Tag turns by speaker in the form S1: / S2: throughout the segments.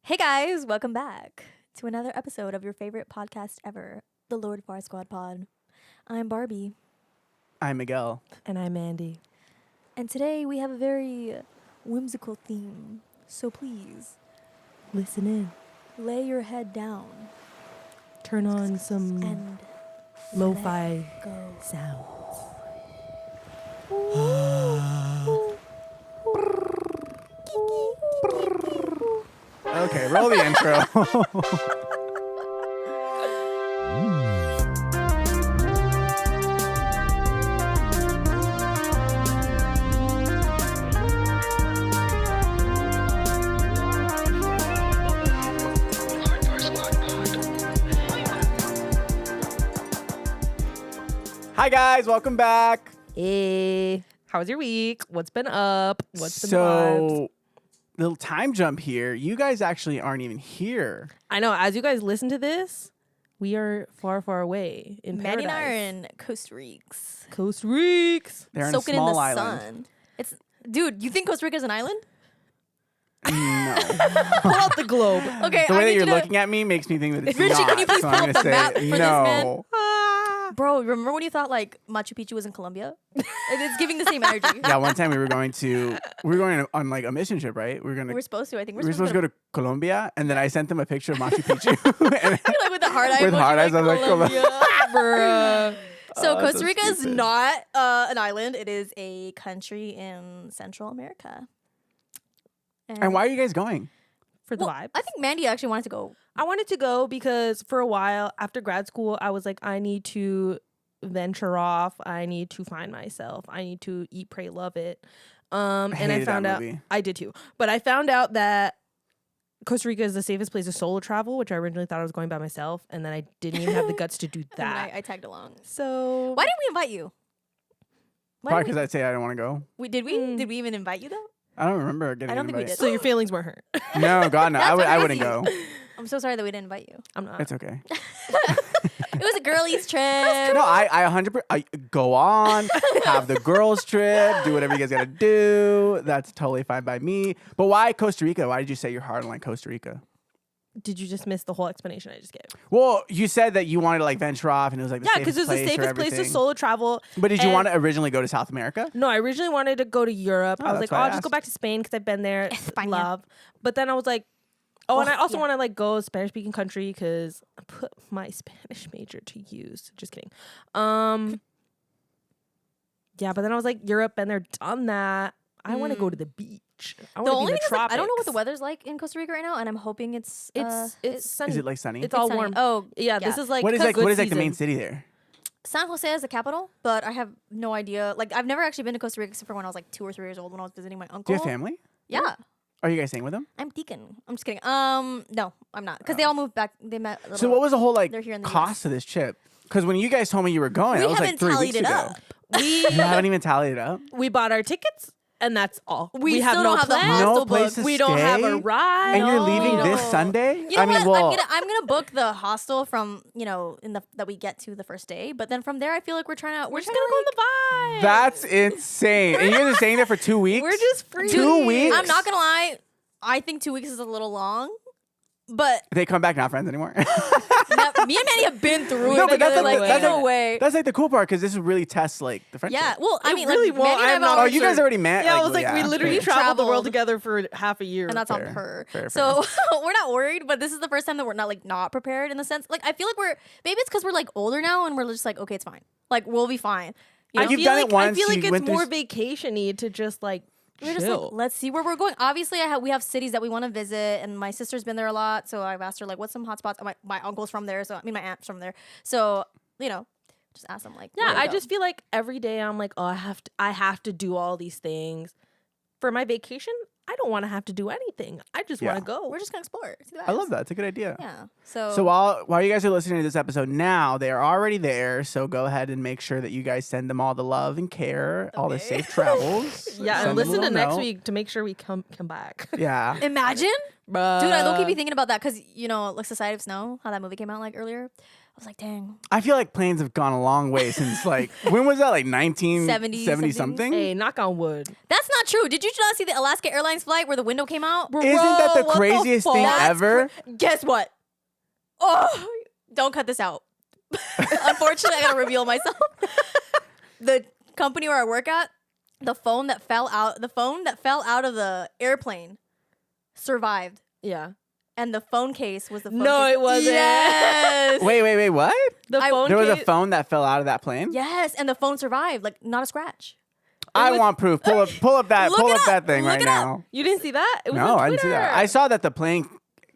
S1: Hey guys, welcome back to another episode of your favorite podcast ever, the Lord Far Squad Pod. I'm Barbie.
S2: I'm Miguel.
S3: And I'm Mandy.
S1: And today we have a very whimsical theme. So please,
S3: Listen in.
S1: lay your head down
S3: Turn on some
S1: and
S3: lo-fi
S1: go.
S3: sounds.
S2: Okay, roll the intro. Hi guys, welcome back.
S3: Hey, how was your week? What's been up? What's been the
S2: So, little time jump here. You guys actually aren't even here.
S3: I know, as you guys listen to this, we are far, far away in
S1: Mandy and I are
S3: paradise.
S1: in Costa Rica,
S3: Costa Rica.
S2: They're in a
S1: soaking in
S2: small
S1: the
S2: island.
S1: sun. Dude, you think Costa Rica is an island?
S2: No.
S3: Pull out the globe.
S1: Okay,
S2: The way
S1: I
S2: that
S1: need
S2: you're
S1: you to,
S2: looking at me makes me think that it's
S1: Richie,
S2: not.
S1: can you please
S2: so
S1: pull
S2: I'm
S1: up
S2: gonna
S1: the map
S2: say
S1: for this
S2: no.
S1: man? Bro, remember when you thought like Machu Picchu was in Colombia? It's giving the same energy.
S2: Yeah, one time we were going on like a mission trip, right? We
S1: We're supposed to. I think
S2: were supposed to go to Colombia, and then I sent them a picture of Machu Picchu. And
S1: like with the heart eye.
S2: With
S1: emoji,
S2: heart eyes, I was like,
S1: Colombia.
S3: Bruh.
S1: So
S2: Oh,
S1: Costa
S2: so
S1: Rica is
S2: stupid.
S1: not an island. It is a country in Central America.
S2: And why are you guys going?
S3: For the
S1: Well,
S3: vibes.
S1: I think Mandy actually wanted to go.
S3: I wanted to go because for a while after grad school, I was like, I need to venture off. I need to find myself. I need to eat, pray, love it. And I
S2: hated
S3: found
S2: that
S3: out
S2: movie.
S3: I did too. But I found out that Costa Rica is the safest place to solo travel, which I originally thought I was going by myself, and then I didn't even have the guts to do
S1: And then
S3: that.
S1: I tagged along.
S3: So
S1: Why didn't we invite you?
S2: Probably because I'd say I don't want to go.
S1: Did we even invite you though?
S2: I don't remember getting
S1: I don't think we
S2: invited.
S1: did.
S3: so your feelings weren't hurt.
S2: No, God, no.
S1: That's
S2: I wouldn't
S1: crazy.
S2: go.
S1: I'm so sorry that we didn't invite you.
S3: I'm not.
S2: It's okay.
S1: It was a girlies trip.
S2: No, I 100%. I go on, have the girls trip, do whatever you guys gotta do. That's totally fine by me. But why Costa Rica? Why did you say you're hard on like Costa Rica?
S3: Did you just miss the whole explanation I just gave?
S2: Well, you said that you wanted to like venture off, and it was like the
S3: Yeah, because
S2: safest
S3: it's the
S2: place for
S3: safest place to
S2: everything.
S3: solo travel.
S2: But did you
S3: and-
S2: want to originally go to South America?
S3: No, I originally wanted to go to Europe.
S2: Oh,
S3: I was
S2: that's
S3: like, oh,
S2: why I
S3: I'll just go
S2: asked.
S3: back to Spain because I've been there.
S1: España.
S3: Love. But then I was like, oh, and I also
S1: yeah.
S3: want to like go Spanish speaking country because I put my Spanish major to use. Just kidding. Yeah, but then I was like, Europe, been there, done that. I want to go to the beach. I
S1: The
S3: want to
S1: only
S3: be in
S1: thing
S3: the
S1: is, like, I don't know what the
S3: tropics.
S1: weather's like in Costa Rica right now, and I'm hoping it's
S3: It's sunny.
S2: Is it like sunny?
S3: It's all
S1: sunny.
S3: warm.
S1: Oh,
S3: Yeah, this is like
S2: what is
S3: good
S2: like what is like the
S3: season.
S2: main city there?
S1: San Jose is the capital, but I have no idea. Like, I've never actually been to Costa Rica except for when I was like 2 or 3 years old when I was visiting my uncle.
S2: Do you have family?
S1: Yeah,
S2: Are you guys staying with them?
S1: I'm deacon. I'm just kidding. No, I'm not, because they all moved back. They met. A
S2: Oh. So
S1: little-
S2: what was the whole like
S1: They're here in the
S2: cost of this trip? Because when you guys told me you were going,
S1: We
S2: that was
S1: haven't
S2: like 3
S1: tallied
S2: weeks
S1: it
S2: ago.
S1: up.
S2: You haven't even tallied it up.
S3: We bought our tickets, and that's all.
S1: We
S3: have
S1: still
S3: no
S1: don't have the
S3: plans.
S1: hostel
S2: No place
S1: booked.
S2: to
S3: We don't have a
S2: stay?
S3: ride.
S2: And you're
S1: No.
S2: leaving this
S1: No.
S2: Sunday?
S1: You know
S2: I mean,
S1: what?
S2: well,
S1: I'm gonna book the hostel from that we get to the first day, but then from there I feel like we're just
S3: We're
S1: gonna
S3: just gonna go on the vibe.
S2: that's insane. And you're just staying there for 2 weeks?
S3: We're just free.
S2: 2 weeks?
S1: I'm not gonna lie. I think 2 weeks is a little long, but
S2: They come back not friends anymore.
S1: me and Mandy have been through
S2: No,
S1: it.
S2: but that's
S1: together,
S2: like-
S1: like,
S2: that's
S1: no
S2: like-
S1: way.
S2: That's like the cool part because this really tests like the friendship.
S1: Yeah, well, I
S3: It
S1: mean,
S3: really
S1: like,
S3: won't.
S1: Mandy and I
S3: I'm
S1: have
S3: not-
S2: Oh,
S1: always
S2: you guys already met?
S3: Yeah, I
S2: like,
S3: was like, we
S2: yeah,
S3: literally
S2: fair.
S3: traveled the world
S1: Traveled.
S3: together for half a year.
S1: and that's
S2: Fair,
S1: on her.
S2: fair,
S1: So we're not worried, but this is the first time that we're not prepared in the sense. Like, I feel like maybe it's because we're like older now and we're just like, okay, it's fine. Like, we'll be fine. You know?
S2: You've done it once,
S3: I feel like
S2: you
S3: it's
S2: went through
S3: more
S2: s-
S3: vacation-y to just like
S1: We're just
S3: chill.
S1: like, let's see where we're going. Obviously, we have cities that we want to visit, and my sister's been there a lot, so I've asked her like, what's some hot spots? My uncle's from there, so my aunt's from there, so just ask them like,
S3: Yeah,
S1: where to
S3: I
S1: go.
S3: just feel like every day I'm like, oh, I have to do all these things. For my vacation, I don't want to have to do anything. I just
S2: Yeah.
S3: want to go.
S1: we're just gonna explore. See the
S2: I love
S1: vibes.
S2: that. It's a good idea.
S1: Yeah. So
S2: So while you guys are listening to this episode now, they are already there. So go ahead and make sure that you guys send them all the love and care, all the
S1: Okay.
S2: safe travels.
S3: Yeah,
S2: Send
S3: and
S2: them a
S3: listen to
S2: little
S3: next
S2: note.
S3: week to make sure we come back.
S2: Yeah.
S1: imagine,
S3: Bruh.
S1: dude, I low key be thinking about that because like Society of Snow, how that movie came out like earlier. was like, dang.
S2: I feel like planes have gone a long way since like when was that? Like 1970 something.
S3: Hey, knock on wood.
S1: That's not true. Did you not see the Alaska Airlines flight where the window came out?
S2: Isn't that the
S3: what the
S2: craziest thing
S3: fuck?
S2: ever?
S1: Guess what? Oh, don't cut this out. Unfortunately, I gotta reveal myself. The company where I work at, the phone that fell out of the airplane survived.
S3: Yeah.
S1: And the phone case was the phone
S3: No,
S1: case.
S3: it wasn't.
S1: Yes.
S2: Wait, what?
S3: The phone
S2: There was a
S3: case-
S2: phone that fell out of that plane?
S1: Yes, and the phone survived, like not a scratch.
S2: I want proof. Pull up that
S1: Look it up.
S2: that thing
S1: Look
S2: right
S1: it up.
S2: now.
S3: You didn't see that? It was
S2: No,
S3: on
S2: I didn't see that.
S3: Twitter.
S2: I saw that the plane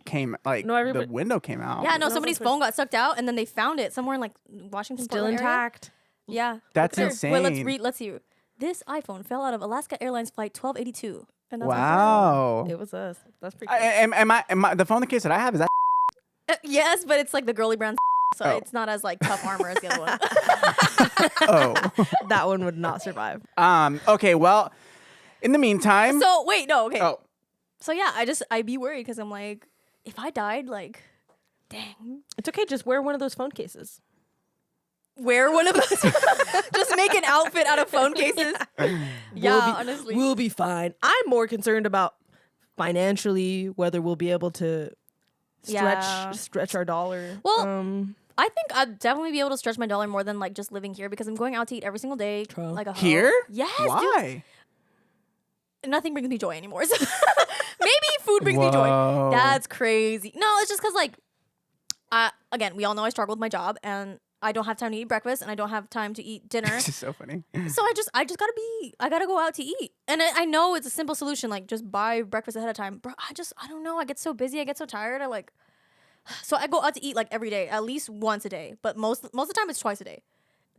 S2: came like
S3: No, everybody-
S2: the window came out.
S1: Yeah, no,
S3: No,
S1: somebody's
S3: it's on
S1: phone got sucked out, and then they found it somewhere in like Washington,
S3: Still
S1: Portland area.
S3: intact.
S1: Yeah,
S2: That's
S1: Here,
S2: insane.
S1: Wait, let's read. Let's see. This iPhone fell out of Alaska Airlines flight 1282. And that's on
S2: Wow.
S3: It was us. That's pretty cool.
S2: Am I the phone case that I have is that?
S1: Twitter. Yes, but it's like the girly brand, so
S2: Oh.
S1: it's not as like tough armor as the other one.
S2: Oh.
S3: That one would not survive.
S2: Okay. Well, in the meantime.
S1: So wait, no, okay.
S2: Oh.
S1: So yeah, I'd be worried because I'm like, if I died, like, dang,
S3: It's okay. Just wear one of those phone cases.
S1: wear one of those. Just make an outfit out of phone cases. Yeah, honestly.
S3: We'll be fine. I'm more concerned about financially whether we'll be able to
S1: Yeah.
S3: stretch our dollar.
S1: Well, I think I'd definitely be able to stretch my dollar more than like just living here because I'm going out to eat every single day.
S3: True.
S1: Like a hoe.
S2: Here?
S1: Yes. Dude.
S2: Why?
S1: Nothing brings me joy anymore. So maybe food brings me joy.
S2: Whoa.
S1: That's crazy. No, it's just because like, again, we all know I struggle with my job and I don't have time to eat breakfast and I don't have time to eat dinner.
S2: This is so funny.
S1: So I just I gotta go out to eat. And I know it's a simple solution, like just buy breakfast ahead of time. Bro, I don't know. I get so busy. I get so tired. So I go out to eat like every day, at least once a day. But most of the time it's twice a day.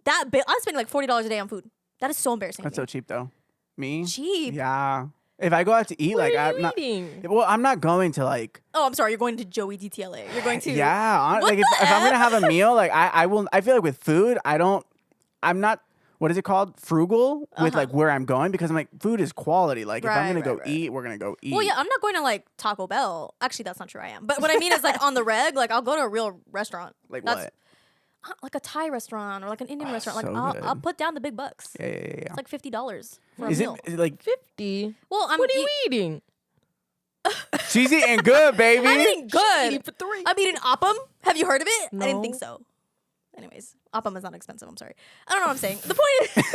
S1: I'm spending like $40 a day on food. That is so embarrassing.
S2: That's
S1: to
S2: so
S1: me.
S2: cheap though. Me?
S1: Cheap.
S2: Yeah. If I go out to eat,
S3: what
S2: like
S3: are you
S2: I'm not.
S3: eating?
S2: Well, I'm not going to like.
S1: Oh, I'm sorry. You're going to Joey DTLA. You're going to
S2: Yeah,
S1: What
S2: like if
S1: the
S2: I'm gonna
S1: F?
S2: have a meal, like I will. I feel like with food, I'm not. What is it called? Frugal with like where I'm going because I'm like food is quality. Like if I'm
S1: Right,
S2: gonna go
S1: right.
S2: eat, we're gonna go eat.
S1: Well, yeah, I'm not going to like Taco Bell. Actually, that's not true. I am. But what I mean is like on the reg, like I'll go to a real restaurant.
S2: Like
S1: That's-
S2: what?
S1: Like a Thai restaurant or like an Indian restaurant. Like
S2: so
S1: I'll
S2: good.
S1: put down the big bucks.
S2: Yeah.
S1: It's like $50 for a
S2: Is
S1: meal.
S2: it like
S3: 50.
S1: Well, I'm
S3: What are you eating?
S2: she's eating good, baby?
S1: I'm eating good.
S3: Eating for 3.
S1: I'm eating Oppum. Have you heard of it? I didn't think
S3: No.
S1: so. Anyways, Oppum is not expensive. I'm sorry. I don't know what I'm saying. The point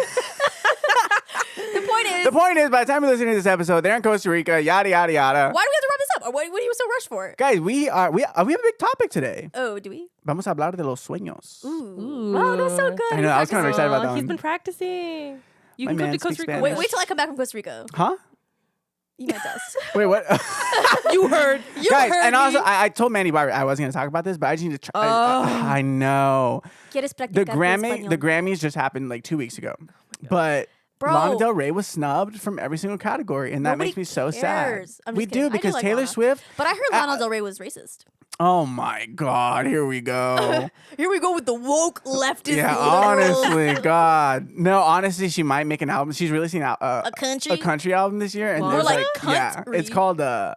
S1: is,
S2: The point is, by the time you're listening to this episode, they're in Costa Rica. Yada yada yada.
S1: why do we have to wrap this up? Or what are you so rushed for?
S2: Guys, we have a big topic today.
S1: Oh, do we?
S2: Vamos a hablar de los sueños.
S1: Ooh. Wow, that's so good.
S2: I know. I was kind of excited about that
S3: He's
S2: one.
S3: been practicing. You
S2: My
S3: can come
S2: man
S3: to Costa
S2: speaks
S3: Rica.
S2: Spanish.
S1: Wait till I come back from Costa Rica.
S2: Huh?
S1: You might dust.
S2: Wait, what?
S3: You heard.
S1: You
S2: Guys,
S1: heard
S2: and
S1: me.
S2: also, I told Mandy Barbie I wasn't going to talk about this, but I just need to try. I know.
S1: ¿Quieres
S2: The
S1: practicar tu
S2: the
S1: español?
S2: Grammys just happened like 2 weeks ago. But
S1: Bro.
S2: Lana Del Rey was snubbed from every single category, and that
S1: Nobody
S2: makes me so
S1: cares.
S2: sad.
S1: I'm
S2: We
S1: just kidding.
S2: do
S1: I do
S2: because
S1: like
S2: Taylor
S1: Lana.
S2: Swift.
S1: But I heard Lana Del Rey was racist.
S2: Oh my God, here we go.
S1: Here we go with the woke leftist.
S2: Yeah,
S1: liberals.
S2: honestly, God. No, honestly, she might make an album. She's releasing
S1: A country?
S2: album this year, and
S3: Or
S2: there's
S1: like
S2: yeah,
S1: country.
S2: it's called I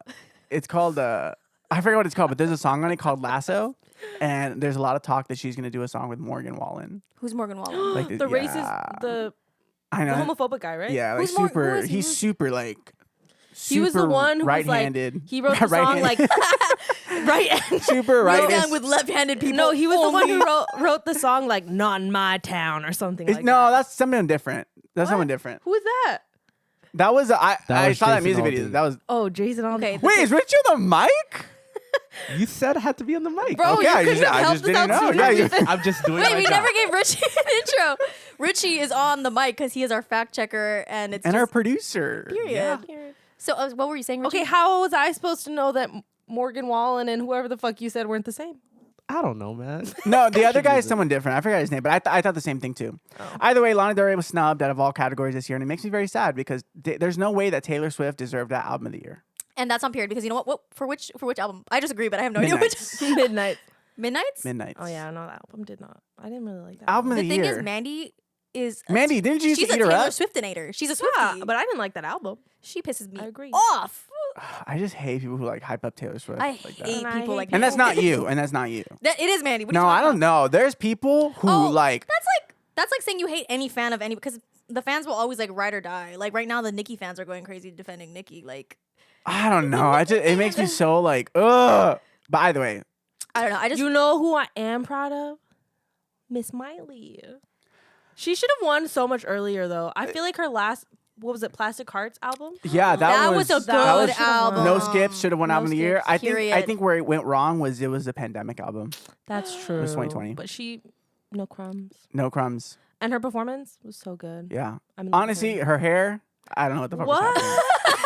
S2: forget what it's called, but there's a song on it called Lasso, and there's a lot of talk that she's gonna do a song with Morgan Wallen.
S1: Who's Morgan Wallen?
S2: Like
S3: The
S2: yeah.
S3: racist, the
S2: I know.
S3: homophobic guy, right?
S2: Yeah, like
S1: Who's Mor-
S2: super.
S1: who is he?
S2: He's
S1: Who's-
S2: super like.
S3: He was the
S2: super
S3: one who was like,
S2: right-handed.
S3: he wrote the song like, right.
S2: super
S1: Right
S2: right.
S1: down with left-handed people.
S3: No, he was the one
S1: only.
S3: who wrote the song like "Not in My Town" or something like
S2: No,
S3: that.
S2: that's something different. That's
S3: What?
S2: someone different.
S3: Who is that?
S2: That was I
S4: was
S2: saw that
S4: Jason
S2: music video.
S4: Aldean.
S2: That was.
S3: Oh, Jason.
S1: Okay,
S3: Aldean.
S2: Wait, is Richie on the mic?
S4: You said it had to be on the mic.
S1: Bro,
S2: Okay, I
S1: you couldn't
S2: just-
S1: have
S2: I
S1: helped
S2: just
S1: us out
S2: didn't know.
S1: sooner.
S2: Yeah, you-
S4: I'm just doing
S1: Wait,
S4: my
S1: we
S4: job.
S1: never gave Richie an intro. Richie is on the mic because he is our fact checker, and it's
S2: And
S1: just,
S2: our producer.
S1: period. So, what were you saying, Richie?
S3: Okay, how was I supposed to know that Morgan Wallen and whoever the fuck you said weren't the same?
S4: I don't know, man.
S2: No, the other guy is
S4: Contributed.
S2: someone different. I forgot his name, but I thought the same thing too.
S3: Oh.
S2: Either way, Lana Del Rey was snubbed out of all categories this year, and it makes me very sad because there's no way that Taylor Swift deserved that album of the year.
S1: And that's on period because you know what? For which album? I just agree, but I have no idea which.
S3: Midnight.
S1: Midnight's.
S2: Midnights.
S3: Oh yeah, no, that album did not. I didn't really like that.
S2: Album of
S1: The
S2: the
S1: thing
S2: year.
S1: is, Mandy is.
S2: Mandy, didn't you used
S1: She's
S2: to
S1: a
S2: eat her
S1: Taylor
S2: up?
S1: Swiftinator. She's a
S3: Yeah,
S1: Swiftie.
S3: but I didn't like that album.
S1: She pisses me
S3: I agree.
S1: off.
S2: I just hate people who like hype up Taylor Swift.
S1: I
S2: like
S1: hate
S2: that.
S3: And I
S1: people
S3: hate
S1: like
S2: And that's
S1: that.
S2: not you. And that's not you.
S1: That it is Mandy. What are you
S2: No, I
S1: talking
S2: don't know. There's people who
S1: Oh,
S2: like.
S1: That's like saying you hate any fan of any because the fans will always like ride or die. Like right now, the Nicki fans are going crazy defending Nicki. Like
S2: I don't know. It makes me so like ugh. By the way,
S1: I don't know. I just
S3: You know who I am proud of? Miss Miley. She should have won so much earlier, though. I feel like her last, what was it, Plastic Hearts album?
S2: yeah,
S1: that was a
S3: that
S1: good
S3: was-
S1: album.
S2: No Skips should have won
S3: No
S2: album of the year.
S3: Skips,
S2: I
S1: period.
S2: think where it went wrong was it was a pandemic album.
S3: That's true.
S2: 2020.
S3: But no crumbs.
S2: No Crumbs.
S3: And her performance was so good.
S2: Yeah.
S3: I mean,
S2: Honestly, her hair. I don't know what the fuck was
S3: What?
S2: happening.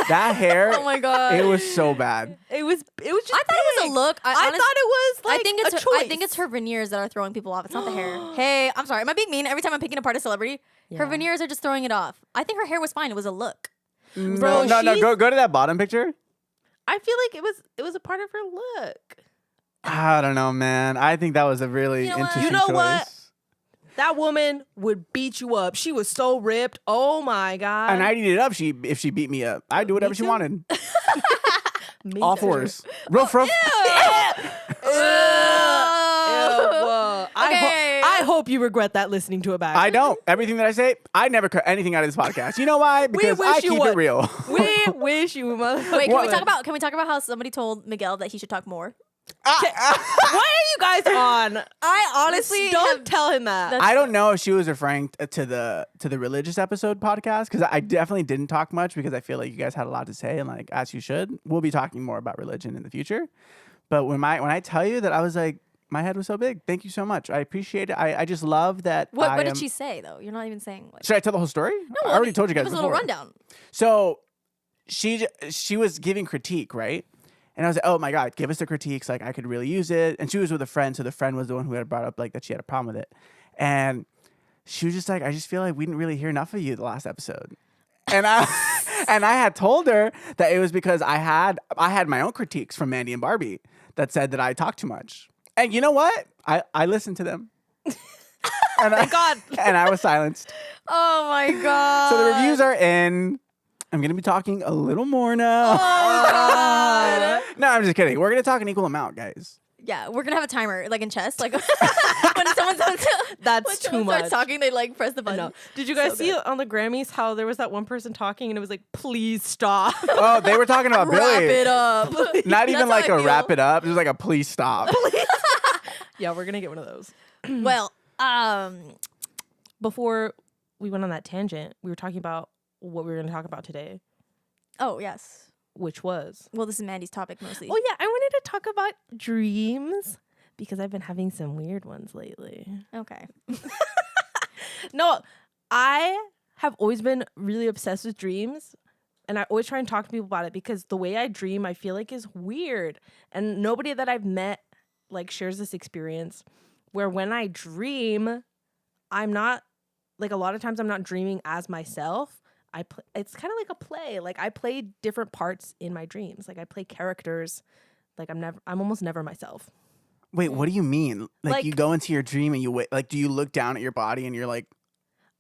S2: That hair.
S1: Oh my god.
S2: It was so bad.
S3: It was just
S1: I thought it was
S3: big.
S1: a look.
S3: I
S1: honest-
S3: thought it was like
S1: I think it's
S3: a
S1: her,
S3: choice.
S1: I think it's her veneers that are throwing people off. It's not the hair. Hey, I'm sorry. Am I being mean? Every time I'm picking apart a celebrity, her
S3: Yeah.
S1: veneers are just throwing it off. I think her hair was fine. It was a look.
S2: No,
S3: she's-
S2: go to that bottom picture.
S3: I feel like it was a part of her look.
S2: I don't know, man. I think that was a really
S1: You know what?
S2: interesting
S3: You know
S2: choice.
S3: what? That woman would beat you up. She was so ripped. Oh my god.
S2: And I'd eat it up if she beat me up. I'd do whatever she
S3: too.
S2: wanted.
S3: Me
S2: All
S3: too.
S2: fours. Ruff, ruff.
S1: Okay.
S3: I hope you regret that listening to it back.
S2: I don't. Everything that I say, I never cut anything out of this podcast. You know why? Because
S3: wish
S2: I
S3: you
S2: keep
S3: would.
S2: it real.
S3: We wish you mother.
S1: Wait, can
S2: What?
S1: we talk about how somebody told Miguel that he should talk more?
S3: What are you guys on?
S1: I honestly
S3: Don't tell him that.
S1: That's-
S2: I don't know if she was referring to the religious episode podcast because I definitely didn't talk much because I feel like you guys had a lot to say and like as you should. We'll be talking more about religion in the future. But when I tell you that I was like my head was so big. Thank you so much. I appreciate it. I just love that.
S1: What
S2: I
S1: did
S2: am-
S1: she say though? You're not even saying like.
S2: Should I tell the whole story?
S1: No,
S2: I already told you guys
S1: give us a
S2: before.
S1: little rundown.
S2: So she was giving critique, right? And I was like, oh my God, give us the critiques. Like I could really use it. And she was with a friend. So the friend was the one who had brought up like that she had a problem with it. And she was just like, I just feel like we didn't really hear enough of you the last episode. And I had told her that it was because I had my own critiques from Mandy and Barbie that said that I talk too much. And you know what? I listened to them. And
S3: Thank God.
S2: And I was silenced.
S1: Oh my god.
S2: So the reviews are in. I'm going to be talking a little more now.
S1: Oh god.
S2: No, I'm just kidding. We're going to talk an equal amount, guys.
S1: Yeah, we're gonna have a timer like in chess. Like when someone's
S3: That's
S1: when
S3: too
S1: someone
S3: much.
S1: starts talking, they like press the button.
S3: No. Did you guys
S1: So
S3: see it on the Grammys how there was that one person talking and it was like, please stop.
S2: Oh, they were talking about
S1: Wrap
S2: Billy.
S1: it up.
S2: Not even
S1: That's
S2: like
S1: how
S2: a
S1: I
S2: wrap
S1: feel.
S2: it up. It was like a please stop.
S3: Yeah, we're going to get one of those.
S1: Well,
S3: Before we went on that tangent, we were talking about what we were going to talk about today,
S1: oh yes.
S3: which was,
S1: Well, this is Mandy's topic mostly.
S3: oh yeah, I wanted to talk about dreams because I've been having some weird ones lately.
S1: Okay.
S3: No, I have always been really obsessed with dreams. And I always try and talk to people about it because the way I dream, I feel like is weird. And nobody that I've met like shares this experience where when I dream, I'm not like a lot of times I'm not dreaming as myself. It's kind of like a play. Like I play different parts in my dreams. Like I play characters. Like I'm almost never myself.
S2: Wait, what do you mean? Like you go into your dream and you wait. Like, do you look down at your body and you're like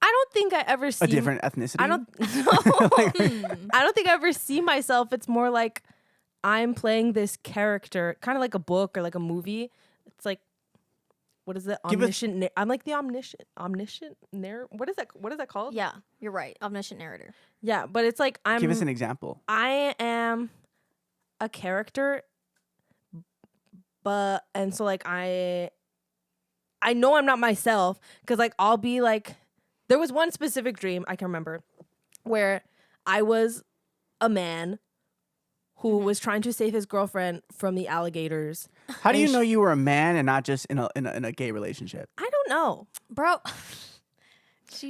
S3: I don't think I ever see
S2: a different ethnicity?
S3: I don't I don't think I ever see myself. It's more like I'm playing this character, kind of like a book or like a movie. It's like what is it? Omniscient. I'm like the omniscient narrator. What is that called?
S1: Yeah, you're right. Omniscient narrator.
S3: Yeah, but it's like
S2: Give us an example.
S3: I am a character, and so like I know I'm not myself because like I'll be like, there was one specific dream I can remember where I was a man who was trying to save his girlfriend from the alligators.
S2: How do you
S3: and
S2: know you were a man and not just in a gay relationship?
S3: I don't know
S1: Bro.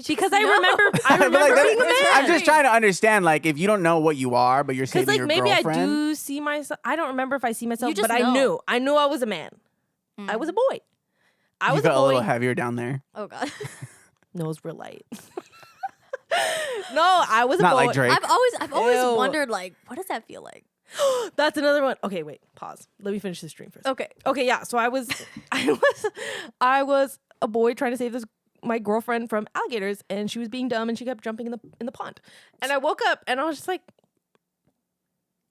S3: because I remember
S2: But, like,
S3: being a man.
S2: I'm just trying to understand. Like, if you don't know what you are, but you're
S3: Because
S2: saving
S3: like
S2: your
S3: maybe
S2: girlfriend.
S3: I do see myself. I don't remember if I see myself,
S1: You just
S3: but
S1: know.
S3: I knew I was a man. I was a boy. I
S2: You
S3: was a
S2: felt a little
S3: boy.
S2: heavier down there.
S1: Oh god.
S3: No, it was real light. No, I was a
S2: Not
S3: boy.
S2: like Drake.
S1: I've always
S3: Ew.
S1: wondered like what does that feel like?
S3: That's another one. Okay, wait, pause. Let me finish this dream first.
S1: Okay.
S3: Okay, yeah. So I was a boy trying to save my girlfriend from alligators, and she was being dumb, and she kept jumping in the pond. And I woke up, and I was just like,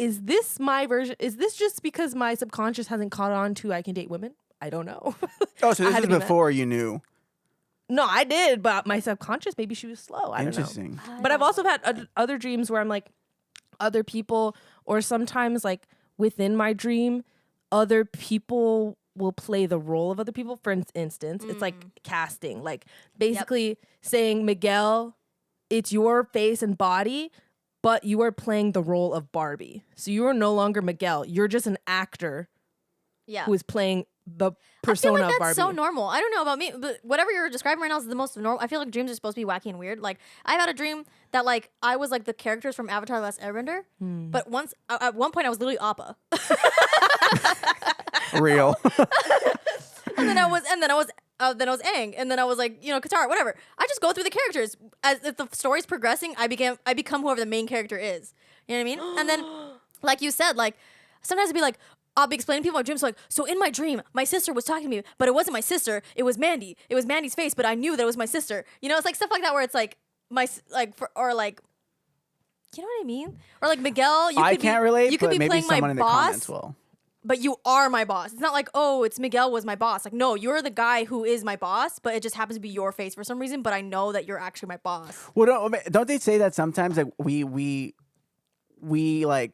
S3: is this my version? Is this just because my subconscious hasn't caught on to I can date women? I don't know.
S2: Oh, so
S3: I
S2: this
S3: had
S2: is
S3: to be
S2: before you knew.
S3: No, I did, but my subconscious, maybe she was slow. I don't know.
S2: Interesting.
S3: But I've also had other dreams where I'm like other people, or sometimes like within my dream, other people will play the role of other people. For instance, it's like casting, like basically saying, Miguel, it's your face and body, but you are playing the role of Barbie. So you are no longer Miguel. You're just an actor who is playing the persona
S1: I feel like
S3: of
S1: that's
S3: Barbie.
S1: so normal. I don't know about me, but whatever you're describing right now is the most normal. I feel like dreams are supposed to be wacky and weird. Like I've had a dream that like I was like the characters from Avatar: The Last Airbender, but once at one point I was literally Appa,
S2: Real.
S1: and then I was Aang, and then I was like Katara, whatever. I just go through the characters as if the story's progressing. I become whoever the main character is. You know what I mean? And then, like you said, like sometimes it'd be like. I'll be explaining to people my dreams like, so in my dream, my sister was talking to me, but it wasn't my sister, it was Mandy. It was Mandy's face, but I knew that it was my sister. You know, it's like stuff like that where it's like or like, you know what I mean? Or like Miguel,
S2: I can't relate,
S1: you could
S2: but
S1: be
S2: maybe
S1: playing
S2: someone
S1: my
S2: in the comments
S1: boss,
S2: will.
S1: but you are my boss. It's not like, oh, it's Miguel was my boss. Like, no, you're the guy who is my boss, but it just happens to be your face for some reason, but I know that you're actually my boss.
S2: Well, don't they say that sometimes like we like.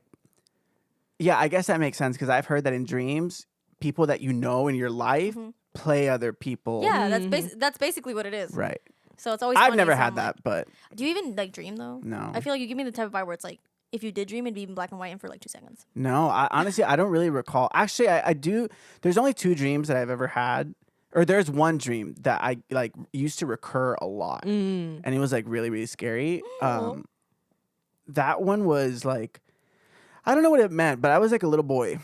S2: Yeah, I guess that makes sense because I've heard that in dreams, people that you know in your life play other people.
S1: Yeah, that's basically what it is.
S2: Right.
S1: So it's always
S2: I've
S1: funny,
S2: never
S1: so
S2: had
S1: I'm
S2: that,
S1: like,
S2: but
S1: do you even like dream though?
S2: No.
S1: I feel like you give me the type of vibe where it's like if you did dream, it'd be in black and white and for like 2 seconds.
S2: no, honestly, I don't really recall. Actually, I do. There's only 2 dreams that I've ever had. Or there's one dream that I like used to recur a lot. And it was like really, really scary. That one was like, I don't know what it meant, but I was like a little boy,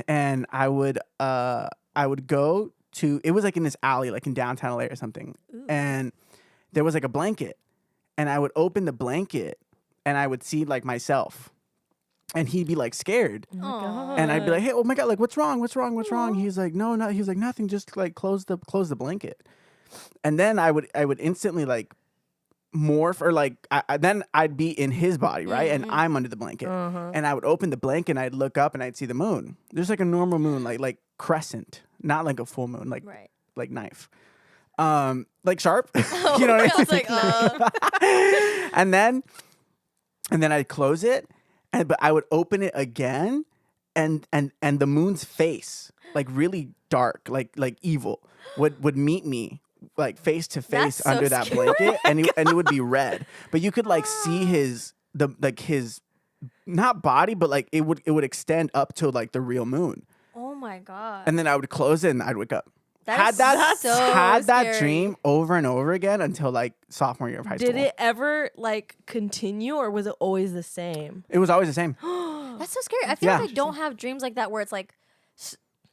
S2: and I would go to. It was like in this alley, like in downtown LA or something, and there was like a blanket, and I would open the blanket, and I would see like myself, and he'd be like scared, and I'd be like, hey, oh my god, like what's wrong? What's wrong? What's wrong? He's like, no. He was like, nothing. Just like close the blanket, and then I would instantly like morph or like then I'd be in his body, right? And I'm under the blanket, and I would open the blanket and I'd look up and I'd see the moon. There's like a normal moon, like crescent, not like a full moon, like like knife, like sharp. You know what I mean?
S1: I was like,
S2: and then I'd close it, but I would open it again, and the moon's face, like really dark, like evil, would meet me like face to face
S1: That's so
S2: under that
S1: scary.
S2: blanket, and it would be red, but you could like see his not body, but like it would extend up to like the real moon,
S1: oh my god.
S2: and then I would close it and I'd wake up.
S1: That's so
S2: Had that
S1: scary.
S2: dream over and over again until like sophomore year of high school.
S3: Did it ever like continue, or was it always the same?
S2: It was always the same.
S1: That's so scary. I feel
S2: Yeah.
S1: like I don't have dreams like that where it's like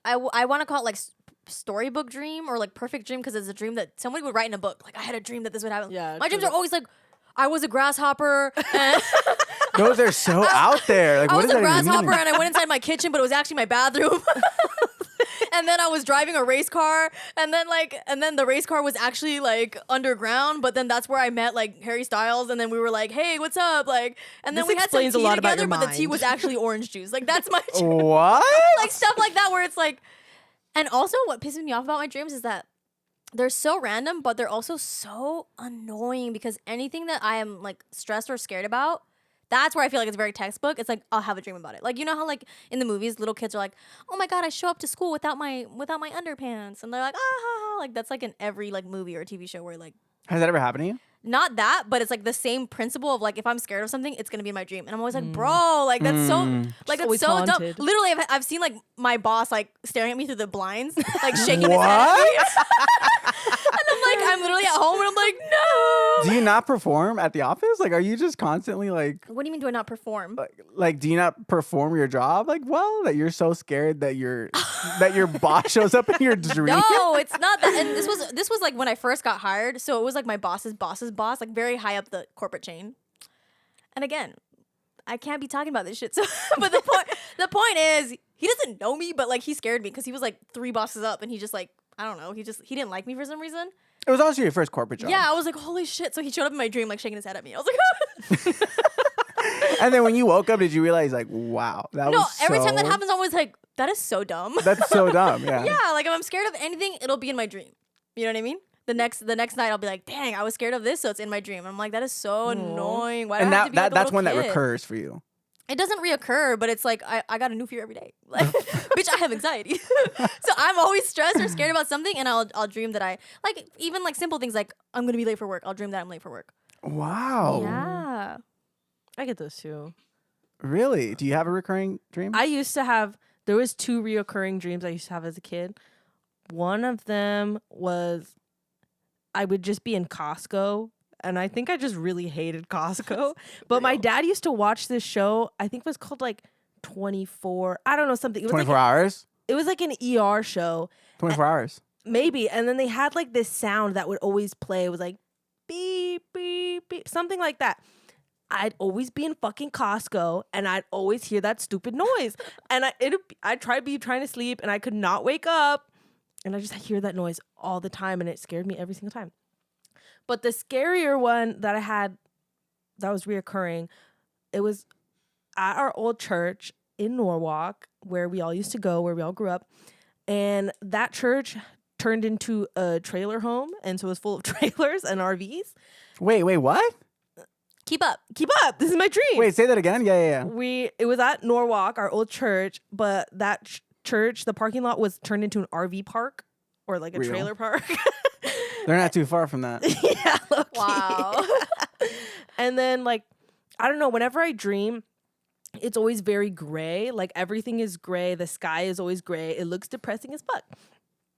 S1: I want to call it like storybook dream or like perfect dream because it's a dream that somebody would write in a book. Like I had a dream that this would happen.
S3: Yeah,
S1: my dreams are always like I was a grasshopper and
S2: Those are so out there. Like,
S1: I
S2: what
S1: was
S2: does
S1: a
S2: that even
S1: grasshopper
S2: mean?
S1: and I went inside my kitchen, but it was actually my bathroom. And then I was driving a race car, and then the race car was actually like underground, but then that's where I met like Harry Styles, and then we were like, "Hey, what's up?" Like, and then
S3: This
S1: we had some
S3: explains a
S1: tea
S3: lot about
S1: together,
S3: your
S1: but the tea
S3: mind.
S1: was actually orange juice. Like that's my dream.
S2: What?
S1: Like stuff like that where it's like, and also what pisses me off about my dreams is that they're so random, but they're also so annoying because anything that I am like stressed or scared about. That's where I feel like it's very textbook. It's like I'll have a dream about it. Like you know how like in the movies, little kids are like, "Oh my god, I show up to school without my underpants," and they're like, "Ah ha ha!" Like that's like in every like movie or TV show where like
S2: Has that ever happened to you?
S1: not that, but it's like the same principle of like if I'm scared of something, it's gonna be in my dream, and I'm always like, "Bro, like that's so like
S3: always
S1: that's so dumb."
S3: haunted.
S1: Literally, I've seen like my boss like staring at me through the blinds, like shaking his head at me. And I'm literally at home, and I'm like, "No."
S2: Do you not perform at the office? Like, are you just constantly like,
S1: What do you mean? Do I not perform?
S2: like, do you not perform your job? Like, well, that you're so scared that that your boss shows up in your dream.
S1: No, it's not that. And this was like when I first got hired, so it was like my boss's boss's boss, like very high up the corporate chain. And again, I can't be talking about this shit. So, but the point is, he doesn't know me, but like he scared me because he was like 3 bosses up, and he just like I don't know, he didn't like me for some reason.
S2: It was also your first corporate job.
S1: Yeah, I was like, holy shit. So he showed up in my dream, like shaking his head at me. I was like,
S2: And then when you woke up, did you realize like, wow, that
S1: No,
S2: was
S1: every time that
S2: so-
S1: happens, I'm always like, that is so dumb.
S2: That's so dumb. Yeah.
S1: Yeah, like if I'm scared of anything, it'll be in my dream. You know what I mean? The next night, I'll be like, dang, I was scared of this, so it's in my dream. I'm like, that is so annoying. Why do
S2: And
S1: I have to be like a
S2: that's
S1: little
S2: when that
S1: kid?
S2: recurs for you.
S1: It doesn't reoccur, but it's like I got a new fear every day. Like, bitch, I have anxiety, so I'm always stressed or scared about something, and I'll dream that I like even like simple things like I'm gonna be late for work. I'll dream that I'm late for work.
S2: Wow.
S1: Yeah.
S3: I get those too.
S2: Really? Do you have a recurring dream?
S3: I used to have. There was 2 reoccurring dreams I used to have as a kid. One of them was I would just be in Costco. And I think I just really hated Costco. But my dad used to watch this show. I think it was called like 24. I don't know, something. It was
S2: 24
S3: like,
S2: hours?
S3: it was like an ER show.
S2: 24 hours.
S3: Maybe. And then they had like this sound that would always play. It was like beep, beep, beep. Something like that. I'd always be in fucking Costco and I'd always hear that stupid noise. And I'd try trying to sleep and I could not wake up. And I just hear that noise all the time and it scared me every single time. But the scarier one that I had that was reoccurring, it was at our old church in Norwalk where we all used to go, where we all grew up. And that church turned into a trailer home. And so it was full of trailers and RVs.
S2: Wait, what?
S1: Keep up.
S3: Keep up. This is my dream.
S2: Wait, say that again? Yeah.
S3: It was at Norwalk, our old church, but that church, the parking lot was turned into an RV park or like a
S2: Real.
S3: trailer park.
S2: They're not too far from that.
S3: Yeah, low-key.
S1: Wow.
S3: And then like, I don't know, whenever I dream, it's always very gray. Like everything is gray. The sky is always gray. It looks depressing as fuck.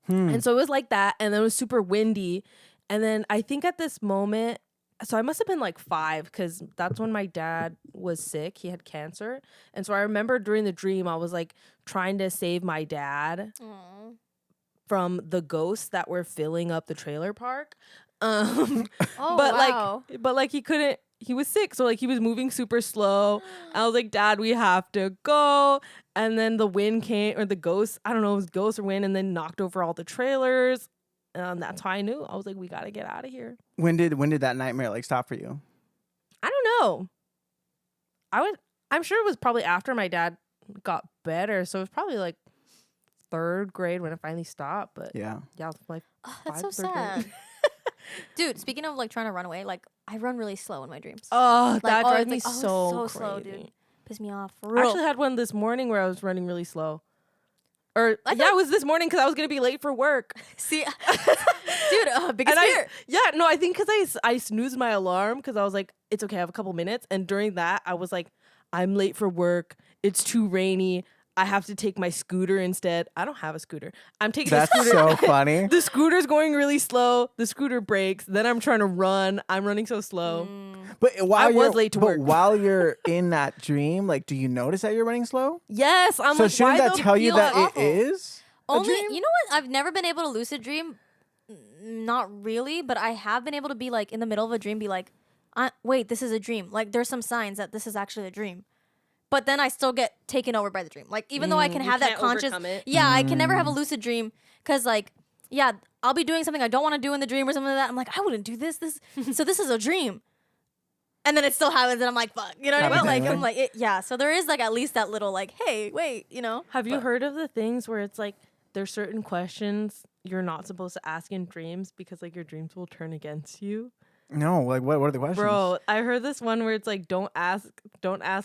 S3: And so it was like that. And then it was super windy. And then I think at this moment, so I must have been like 5 because that's when my dad was sick. He had cancer. And so I remember during the dream, I was like trying to save my dad from the ghosts that were filling up the trailer park.
S1: Oh,
S3: but
S1: wow.
S3: like he couldn't, he was sick. So like he was moving super slow. I was like, Dad, we have to go. And then the wind came, or the ghost, I don't know, it was ghost or wind, and then knocked over all the trailers. And that's how I knew. I was like, we got to get out of here.
S2: When did that nightmare like stop for you?
S3: I don't know. I'm sure it was probably after my dad got better. So it was probably like 3rd grade when it finally stopped. But
S2: Yeah.
S3: it was like
S1: Oh, that's so
S3: 3rd grade.
S1: sad. Dude, speaking of like trying to run away, like I run really slow in my dreams.
S3: Oh, that
S1: oh,
S3: drives
S1: it's
S3: me
S1: like, oh,
S3: so
S1: so
S3: crazy.
S1: slow, dude. Piss me off. For
S3: I
S1: real.
S3: actually had one this morning where I was running really slow. Or
S1: I
S3: yeah, it was this morning because I was gonna be late for work.
S1: See, dude, biggest
S3: And
S1: fear.
S3: I think because I snoozed my alarm because I was like, it's okay, I have a couple minutes. And during that, I was like, I'm late for work. It's too rainy. I have to take my scooter instead. I don't have a scooter. I'm taking
S2: That's
S3: the scooter.
S2: so funny.
S3: The scooter's going really slow. The scooter breaks. Then I'm trying to run. I'm running so slow.
S2: But while
S3: I was
S2: you're-
S3: late to
S2: but
S3: work.
S2: while you're in that dream, like, do you notice that you're running slow?
S3: Yes, I'm
S2: So
S3: like,
S2: shouldn't
S3: why
S2: that
S3: the
S2: tell you
S1: feel
S2: that
S1: awful?
S2: it is a
S1: Only,
S2: dream?
S1: you know what? I've never been able to lucid dream. Not really, but I have been able to be like in the middle of a dream, be like, wait, this is a dream. Like there's some signs that this is actually a dream. But then I still get taken over by the dream. Like even though I can
S3: you
S1: have that
S3: can't
S1: conscious,
S3: overcome it.
S1: yeah, I can never have a lucid dream because like, yeah, I'll be doing something I don't want to do in the dream or something like that. I'm like, I wouldn't do this. So this is a dream. And then it still happens, and I'm like, "Fuck," you know what I mean?
S2: Happens
S1: Like,
S2: anyway.
S1: I'm like, yeah. So there is like at least that little like, "Hey, wait," you know?
S3: Have you
S1: But-
S3: heard of the things where it's like there's certain questions you're not supposed to ask in dreams because like your dreams will turn against you?
S2: No, like what are the questions?
S3: Bro, I heard this one where it's like don't ask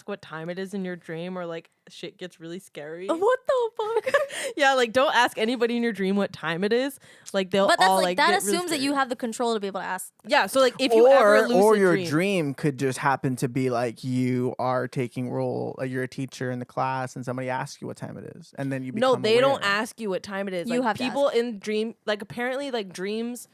S3: what time it is in your dream or like shit gets really scary.
S1: What the fuck?
S3: Yeah, like don't ask anybody in your dream what time it is. Like they'll
S1: But that's
S3: all
S1: like
S3: like
S1: that
S3: get really
S1: assumes that
S3: scary.
S1: you have the control to be able to ask.
S3: Yeah, so like if you ever lucid
S2: or your
S3: dream,
S2: dream could just happen to be like you are taking role, like you're a teacher in the class and somebody asks you what time it is, and then you become
S3: no, they don't
S2: aware.
S3: ask you what time it is.
S1: You
S3: Like
S1: have to
S3: people in dream, like apparently like dreams.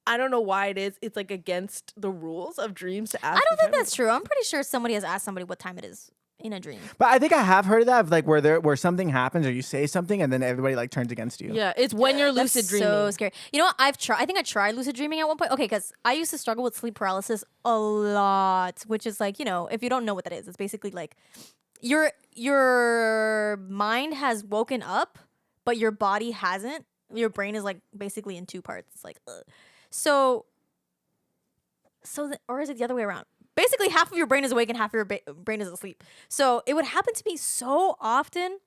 S3: I don't know why it is. It's like against the rules of dreams to ask.
S1: I don't
S3: the
S1: think
S3: time.
S1: that's true. I'm pretty sure somebody has asked somebody what time it is in a dream.
S2: But I think I have heard of that, of like where something happens or you say something and then everybody like turns against you.
S3: Yeah, it's when you're
S1: That's
S3: lucid dreaming.
S1: so scary. You know what? I think I tried lucid dreaming at one point. Okay, because I used to struggle with sleep paralysis a lot, which is like, you know, if you don't know what that is, it's basically like your mind has woken up, but your body hasn't. Your brain is like basically in 2 parts. It's like, ugh. Or is it the other way around? basically half of your brain is awake and half of your brain is asleep. So it would happen to me so often.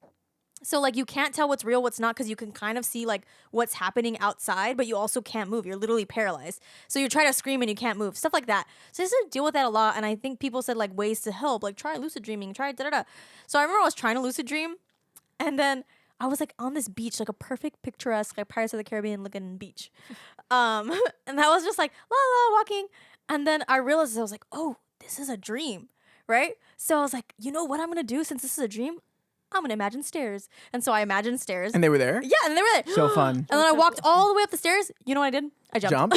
S1: So like you can't tell what's real, what's not, because you can kind of see like what's happening outside, but you also can't move. You're literally paralyzed. So you try to scream and you can't move, stuff like that. So I used to deal with that a lot, and I think people said like ways to help, like try lucid dreaming, try da da da. So I remember I was trying to lucid dream, and then I was like on this beach, like a perfect picturesque like Pirates of the Caribbean looking beach, and I was just like la la walking, and then I realized I was like, oh, this is a dream, right? So I was like, you know what I'm gonna do since this is a dream? I'm gonna imagine stairs. And so I imagined stairs.
S2: And they were there?
S1: Yeah, and they were there.
S2: So fun.
S1: And then I walked all the way up the stairs. You know what I did? I jumped.
S2: Jump?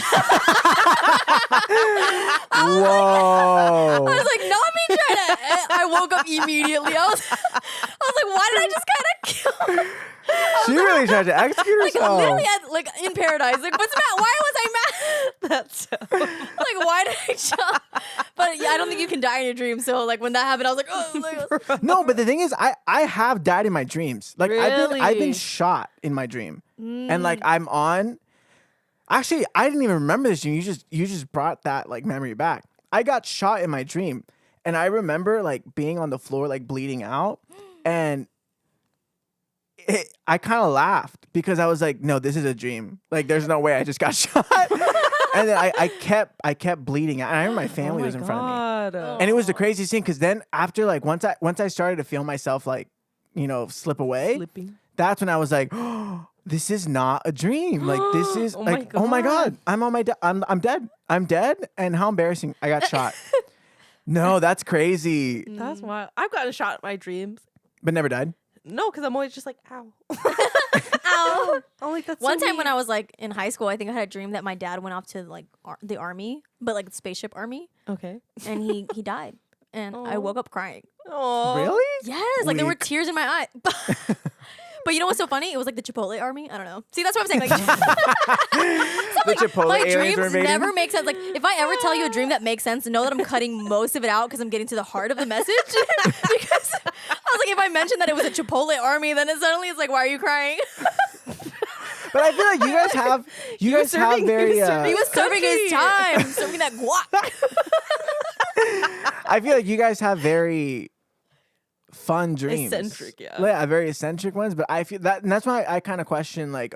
S2: Whoa.
S1: I was like, not me trying to. I woke up immediately. I was like, why did I just kind of kill?
S2: She really tried to execute
S1: Like
S2: herself.
S1: literally like in paradise. Like, what's mad? Why was I mad?
S3: That's so
S1: Like, why did I jump? But yeah, I don't think you can die in your dreams. So like when that happened, I was like, oh. Like,
S2: No, but the thing is, I have died in my dreams. Like I've been
S3: Really?
S2: shot in my dream, and like I'm on. Actually, I didn't even remember this dream. You just brought that like memory back. I got shot in my dream, and I remember like being on the floor, like bleeding out, and I kind of laughed because I was like, no, this is a dream. Like there's no way I just got shot. And then I kept bleeding out. And I remember my family was in front of me. And it was the craziest thing because then after like once I started to feel myself like, slip away,
S3: Slipping.
S2: that's when I was like, oh, this is not a dream. Like this is
S3: Oh my
S2: like, oh my
S3: God.
S2: God, I'm dead. I'm dead. And how embarrassing. I got shot. No, that's crazy.
S3: That's wild. I've gotten shot in my dreams.
S2: But never died.
S3: No, because I'm always just like, ow.
S1: ow.
S3: I'm like, that's
S1: One
S3: so
S1: time when
S3: mean.
S1: I was like in high school, I think I had a dream that my dad went off to like the army, but like the spaceship army,
S3: Okay.
S1: and he died, and I
S3: Aw.
S1: woke up crying.
S3: Oh.
S2: Really?
S1: Yes, like there were
S2: Weak.
S1: tears in my eye. But you know what's so funny? It was like the Chipotle army. I don't know. See, that's what I'm saying. Like,
S2: The Chipotle
S1: my
S2: aliens were
S1: dreams
S2: invading?
S1: never make sense. Like, if I ever tell you a dream that makes sense, know that I'm cutting most of it out because I'm getting to the heart of the message. Because I was like, if I mentioned that it was a Chipotle army, then suddenly it's like, why are you crying?
S2: But I feel like you guys have
S3: serving-
S2: very.
S3: he was serving-
S1: He was serving his
S3: Cookie.
S1: time, serving that guac.
S2: I feel like you guys have very fun dreams.
S3: Eccentric, yeah.
S2: Yeah, very eccentric ones. But I feel that, and that's why I kind of question, like,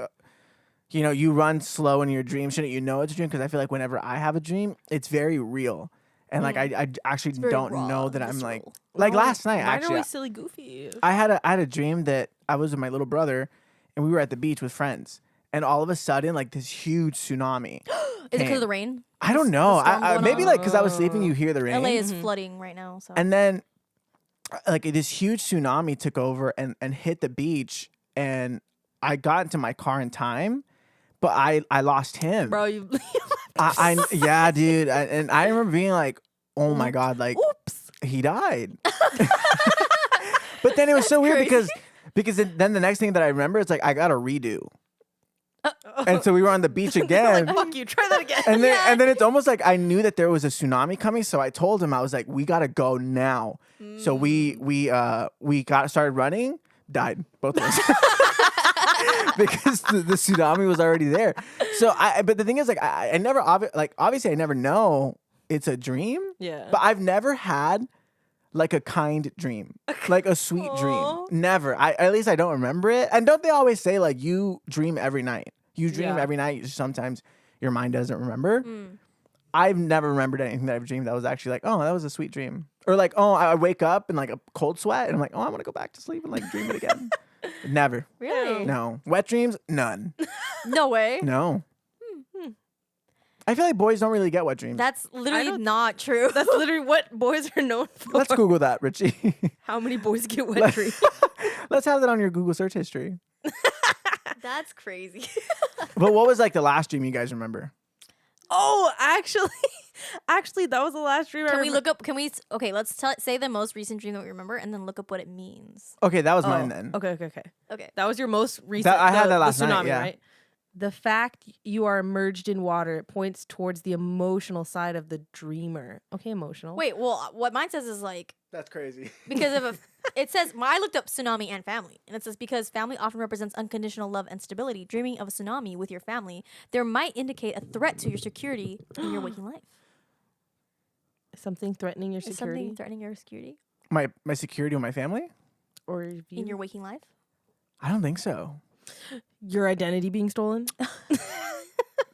S2: you run slow in your dream. Shouldn't you know it's a dream? Because I feel like whenever I have a dream, it's very real. And like I actually
S1: very
S2: don't
S1: raw,
S2: know that I'm like
S1: visceral.
S2: last night
S3: Mine are
S2: actually
S3: always silly goofy.
S2: I had a dream that I was with my little brother and we were at the beach with friends, and all of a sudden like this huge tsunami.
S1: Is it because of the rain?
S2: I don't know.
S1: storm going
S2: Maybe
S1: on?
S2: like because I was sleeping, you hear the rain.
S1: LA is flooding right now. So
S2: And then like this huge tsunami took over and hit the beach, and I got into my car in time, but I lost him.
S3: Bro, you
S2: Yeah, dude. And I remember being like, oh my God, like
S3: oops.
S2: he died. But then it was so weird because then the next thing that I remember is like I got a redo. And so we were on the beach again.
S3: Fuck you, try that again.
S2: And then it's almost like I knew that there was a tsunami coming, so I told him, I was like, we gotta go now. So we started running, died, both of us. Because the tsunami was already there. So but the thing is, like I never obviously I never know it's a dream.
S3: Yeah.
S2: But I've never had like a kind dream, like a sweet dream.
S3: Aw.
S2: Never. At least I don't remember it. And don't they always say like you dream every night? You dream
S3: Yeah.
S2: every night. Sometimes your mind doesn't remember.
S1: Mm.
S2: I've never remembered anything that I've dreamed that was actually like, oh, that was a sweet dream. Or like, oh, I wake up in like a cold sweat and I'm like, oh, I want to go back to sleep and like dream it again. Never.
S1: Really?
S2: No. Wet dreams? None.
S1: No way.
S2: No. I feel like boys don't really get wet dreams.
S1: That's literally
S3: don't-
S1: not true.
S3: That's literally what boys are known for.
S2: Let's Google that, Richie.
S3: How many boys get wet dreams?
S2: Let's have that on your Google search history.
S1: That's crazy.
S2: But what was like the last dream you guys remember?
S3: Oh, actually, that was the last dream I
S1: Can we
S3: remember.
S1: look up? Okay, let's say the most recent dream that we remember, and then look up what it means.
S2: Okay, that was
S3: Oh,
S2: mine then.
S3: Okay.
S1: Okay.
S3: That was your most recent.
S2: I had
S3: the-
S2: that last
S3: the
S2: night,
S3: tsunami,
S2: yeah.
S3: right? The fact you are immersed in water points towards the emotional side of the dreamer. Okay, emotional.
S1: Wait, well, what mine says is like
S2: That's crazy.
S1: because of it says I looked up tsunami and family, and it says because family often represents unconditional love and stability. Dreaming of a tsunami with your family, there might indicate a threat to your security in your waking life.
S3: Something threatening your
S1: Is
S3: security
S1: something threatening your security
S2: My security with my family?
S3: or your view?
S1: in your waking life?
S2: I don't think so.
S3: Your identity being stolen?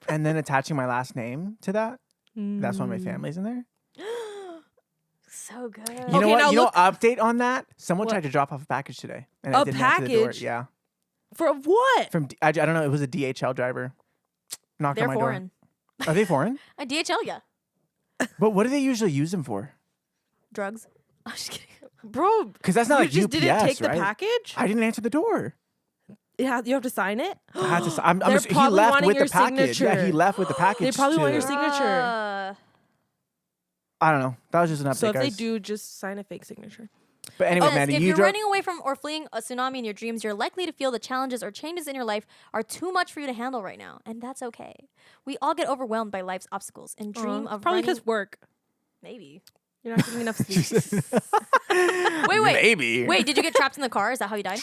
S2: And then attaching my last name to that. That's why my
S3: Mm.
S2: family's in there.
S1: So good.
S2: You
S3: Okay,
S2: know what?
S3: now
S2: You know,
S3: look-
S2: update on that. Someone
S3: What?
S2: tried to drop off a package today, and
S3: A
S2: I didn't answer the door.
S3: package?
S2: Yeah,
S3: For what?
S2: from I don't know. It was a DHL driver. Knocked
S1: They're
S2: on my
S1: foreign.
S2: door. Are they foreign?
S1: A DHL, yeah.
S2: But what do they usually use them for?
S1: Drugs. I'm just kidding.
S3: Bro,
S2: Because that's not
S3: you
S2: like
S3: just
S2: UPS,
S3: didn't take
S2: right?
S3: the package?
S2: I didn't answer the door.
S3: Yeah, you have to sign it?
S2: I had to. I'm
S3: They're
S2: he
S3: probably
S2: left
S3: wanting
S2: with the
S3: your
S2: package. Yeah, he
S3: signature.
S2: left with the package.
S3: They probably want your
S2: too.
S3: signature.
S2: I don't know. That was just an update,
S3: So if they
S2: guys.
S3: do, just sign a fake signature.
S2: But anyway,
S1: Yes,
S2: Mandy,
S1: if
S2: you
S1: you're
S2: drove.
S1: running away from or fleeing a tsunami in your dreams, you're likely to feel the challenges or changes in your life are too much for you to handle right now, and that's okay. We all get overwhelmed by life's obstacles and dream of
S3: probably
S1: running.
S3: because work.
S1: Maybe.
S3: You're not getting enough sleep.
S1: Wait.
S2: Maybe.
S1: Wait, did you get trapped in the car? Is that how you died?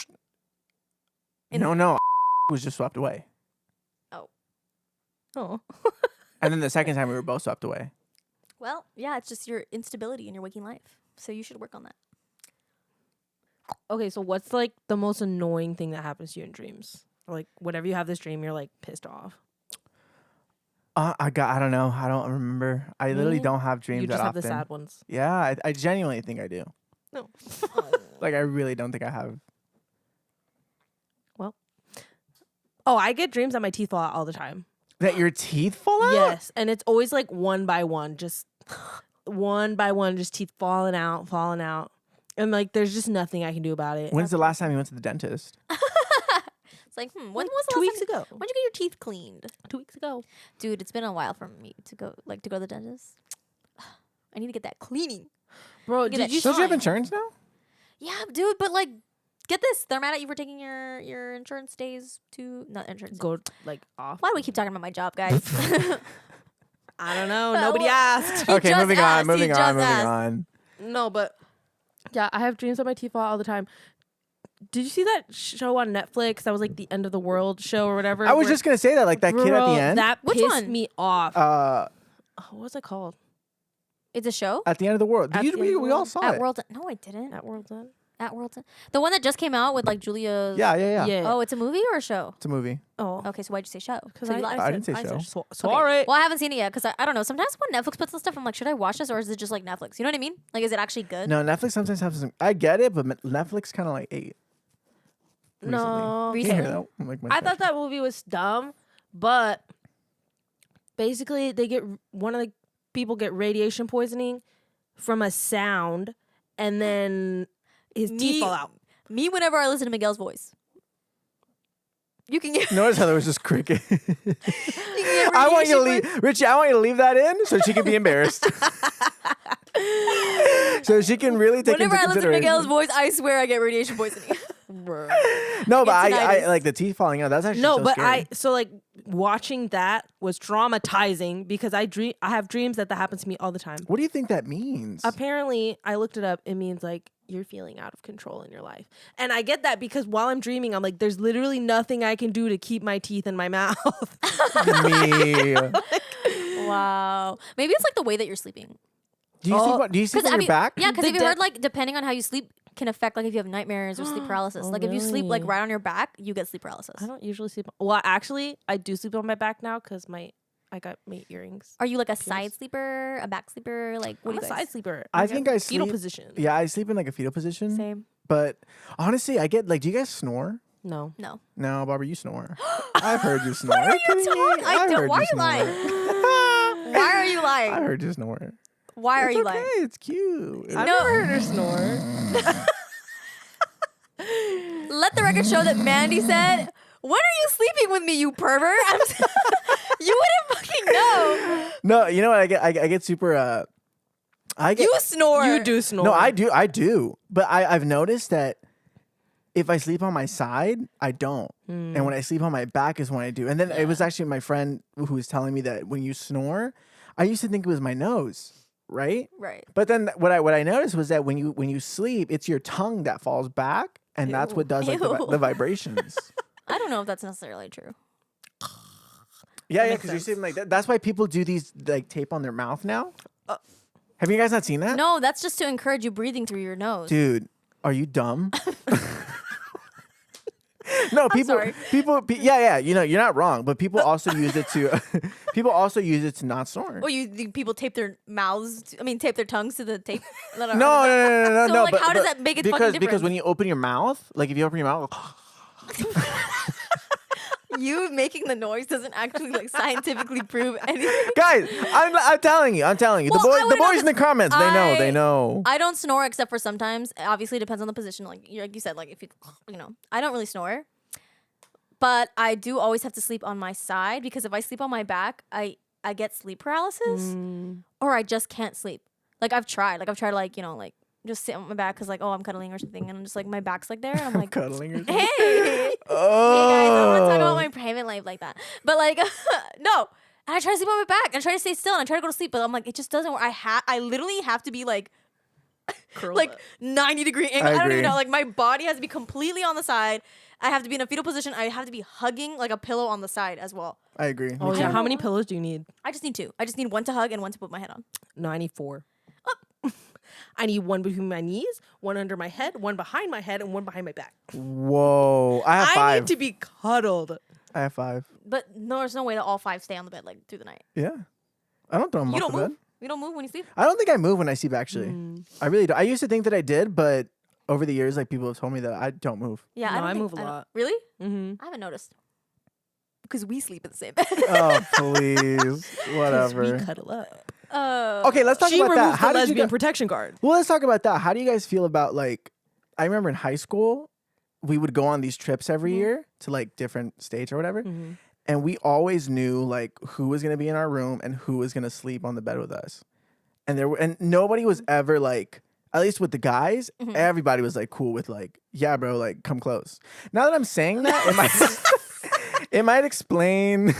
S2: No. Was just swept away,
S3: Oh.
S2: and then the second time we were both swept away.
S1: Well, yeah, it's just your instability in your waking life. So you should work on that.
S3: Okay, so what's like the most annoying thing that happens to you in dreams? Or, like whenever you have this dream, you're like pissed off.
S2: I don't know. I don't remember. I literally
S3: Me?
S2: don't have dreams
S3: You just
S2: that
S3: have
S2: often.
S3: the sad ones.
S2: Yeah, I genuinely think I do.
S3: No.
S2: Like I really don't think I have.
S3: Oh, I get dreams that my teeth fall out all the time.
S2: That your teeth fall out?
S3: Yes, and it's always like one by one, just one by one, just teeth falling out. And like there's just nothing I can do about it.
S2: When's the last time you went to the dentist?
S1: It's like, when was the
S3: 2
S1: last
S3: weeks
S1: time?
S3: ago.
S1: When'd you get your teeth cleaned?
S3: 2 weeks ago.
S1: Dude, it's been a while for me to go to the dentist. I need to get that cleaning.
S3: Bro,
S1: Look at that
S3: did you
S2: Don't you have
S1: shine.
S2: insurance now?
S1: Yeah, dude, but like, get this. They're mad at you for taking your insurance days to, not insurance.
S3: go like off?
S1: Why do we keep talking about my job, guys?
S3: I don't know. Nobody asked.
S1: He
S2: Okay,
S1: just
S2: moving
S1: asked.
S2: on.
S1: He
S2: Moving
S1: just
S2: on. Moving
S1: asked.
S2: on.
S3: No, but yeah, I have dreams that my teeth fall out all the time. Did you see that show on Netflix that was like the end of the world show or whatever?
S2: I was
S3: where-
S2: just gonna say that, like that kid at
S3: Bro,
S2: the end.
S3: That
S1: Which
S3: pissed
S1: one?
S3: me off.
S2: Uh,
S3: What was it called?
S1: It's a show?
S2: at the end of the world.
S3: At the end of the
S2: We all
S3: world.
S2: saw
S1: At
S2: it.
S1: World. No, I didn't.
S3: At World's End.
S1: At World. The one that just came out with like Julia.
S2: Yeah.
S3: Yeah.
S1: Oh, it's a movie or a show?
S2: It's a movie.
S3: Oh.
S1: Okay, so why'd you say show?
S3: Because
S1: So you lied.
S2: I didn't say show.
S3: So,
S1: Okay.
S3: sorry.
S1: Well, I haven't seen it yet because I don't know. Sometimes when Netflix puts this stuff, I'm like, should I watch this or is it just like Netflix? You know what I mean? Like, is it actually good?
S2: No, Netflix sometimes has some. I get it, but Netflix kind of like ate.
S3: No.
S2: Recently. Can you hear
S1: Recently.
S2: that? Like my
S3: I thought
S2: trash.
S3: that movie was dumb, but basically they get one of the people get radiation poisoning from a sound, and then his teeth fall out.
S1: Me, whenever I listen to Miguel's voice, you can get.
S2: Notice how there was just cricket.
S1: you can get
S2: I want you to
S1: radiation
S2: leave, Richie. I want you to leave that in so she can be embarrassed. So she can really take
S1: Whenever
S2: into
S1: I listen to
S2: consideration.
S1: Miguel's voice, I swear I get radiation poisoning.
S2: No, but
S1: It's
S2: I
S1: tinnitus.
S2: like the teeth falling out. That's actually
S3: No,
S2: so
S3: but
S2: scary.
S3: so like watching that was traumatizing because I have dreams that happens to me all the time.
S2: What do you think that means?
S3: Apparently, I looked it up. It means like you're feeling out of control in your life. And I get that because while I'm dreaming, I'm like, there's literally nothing I can do to keep my teeth in my mouth.
S2: Me.
S1: Wow. Maybe it's like the way that you're sleeping.
S2: Do you sleep? Do you sleep on your back?
S1: Yeah, because
S3: The
S1: have you
S3: de-
S1: heard like depending on how you sleep can affect like if you have nightmares or sleep paralysis.
S3: Oh,
S1: Like if you sleep like
S3: really?
S1: right on your back, you get sleep paralysis.
S3: I don't usually sleep. Well, actually, I do sleep on my back now because I got my earrings.
S1: Are you like a side sleeper, a back sleeper? Like what
S3: I'm
S1: do
S3: a
S1: you guys?
S3: side sleeper.
S2: I
S3: get
S2: think I
S3: fetal
S2: sleep-
S3: position.
S2: Yeah, I sleep in like a fetal position.
S1: Same.
S2: But honestly, I get like, do you guys snore?
S3: No.
S1: No.
S2: No, Barbara, you snore. I've heard you snore.
S1: What are you
S2: kidding me?
S1: talking? I
S2: I've
S1: don't.
S2: heard
S1: Why are you
S2: snore.
S1: lying? Why are you
S2: I
S1: lying?
S2: heard you snore.
S1: Why are
S2: It's
S1: you
S2: okay.
S1: lying?
S2: It's cute.
S3: I've
S1: No.
S3: never heard her snore.
S1: Let the record show that Mandy said, "When are you sleeping with me, you pervert?" You wouldn't fucking know.
S2: No, you know what? I get super. I get.
S1: You snore.
S3: You do snore.
S2: No, I do. But I've noticed that if I sleep on my side, I don't. And when I sleep on my back is when I do. And then it was actually my friend who was telling me that when you snore, I used to think it was my nose, right?
S1: Right.
S2: But then what I noticed was that when you sleep, it's your tongue that falls back, and that's what does like
S1: Ew.
S2: the vibrations.
S1: I don't know if that's necessarily true.
S2: Yeah,
S3: makes
S2: because you're
S3: sense.
S2: sleeping like that. That's why people do these like tape on their mouth now.
S5: Have you guys not seen that?
S1: No, that's just to encourage you breathing through your nose.
S5: Dude, are you dumb? No,
S1: sorry.
S5: yeah. You know, you're not wrong, but people also use it to, people also use it to not snore.
S1: Or people tape their mouths. Tape their tongues to the tape.
S5: No. So
S1: like, how does that make it fucking different?
S5: Because when you open your mouth, like if you open your mouth,
S1: you making the noise doesn't actually like scientifically prove anything.
S5: guys, I'm telling you.
S1: Well,
S5: The boys in the comments, they know.
S1: I don't snore except for sometimes. Obviously, it depends on the position. Like you said, like if you I don't really snore. But I do always have to sleep on my side because if I sleep on my back, I get sleep paralysis or I just can't sleep. Like I've tried like, just sit on my back because like, oh, I'm cuddling or something. And I'm just like, my back's like there. And I'm like,
S5: Cuddling or something.
S1: hey.
S5: Oh.
S1: Hey guys, I don't want to talk about my private life like that. But like, no. And I try to sleep on my back and I try to stay still and I try to go to sleep. But I'm like, it just doesn't work. I literally have to be like,
S3: Curl
S1: like
S3: up.
S1: 90-degree angle. I don't
S5: agree.
S1: even know. Like my body has to be completely on the side. I have to be in a fetal position. I have to be hugging like a pillow on the side as well.
S5: I agree.
S3: Oh
S5: Me
S3: yeah.
S5: too.
S3: How many pillows do you need?
S1: I just need 2. I just need one to hug and one to put my head on.
S3: No, I need 4. I need one between my knees, one under my head, one behind my head, and one behind my back.
S5: Whoa. I have
S3: I
S5: 5.
S3: need to be cuddled.
S5: I have 5.
S1: But no, there's no way that all 5 stay on the bed like through the night.
S5: Yeah. I don't throw them
S1: You
S5: off
S1: don't
S5: the
S1: move.
S5: bed.
S1: You don't move when you sleep.
S5: I don't think I move when I sleep, actually. I really do. I used to think that I did, but over the years, like people have told me that I don't move.
S1: Yeah,
S3: No, I
S1: don't
S3: move
S1: think-
S3: a
S1: don't-
S3: lot.
S1: Really?
S3: Mm-hmm.
S1: I haven't noticed. Because we sleep in the same bed.
S5: Oh, please. Whatever.
S3: We cuddle up.
S5: Okay, let's talk
S3: She
S5: about
S3: removes
S5: that. How
S3: the
S5: did you
S3: lesbian
S5: go?
S3: protection guard.
S5: Well, let's talk about that. How do you guys feel about like? I remember in high school, we would go on these trips every year to like different states or whatever, and we always knew like who was gonna be in our room and who was gonna sleep on the bed with us, and nobody was ever like. At least with the guys, everybody was like cool with like, yeah, bro, like come close. Now that I'm saying that, it might explain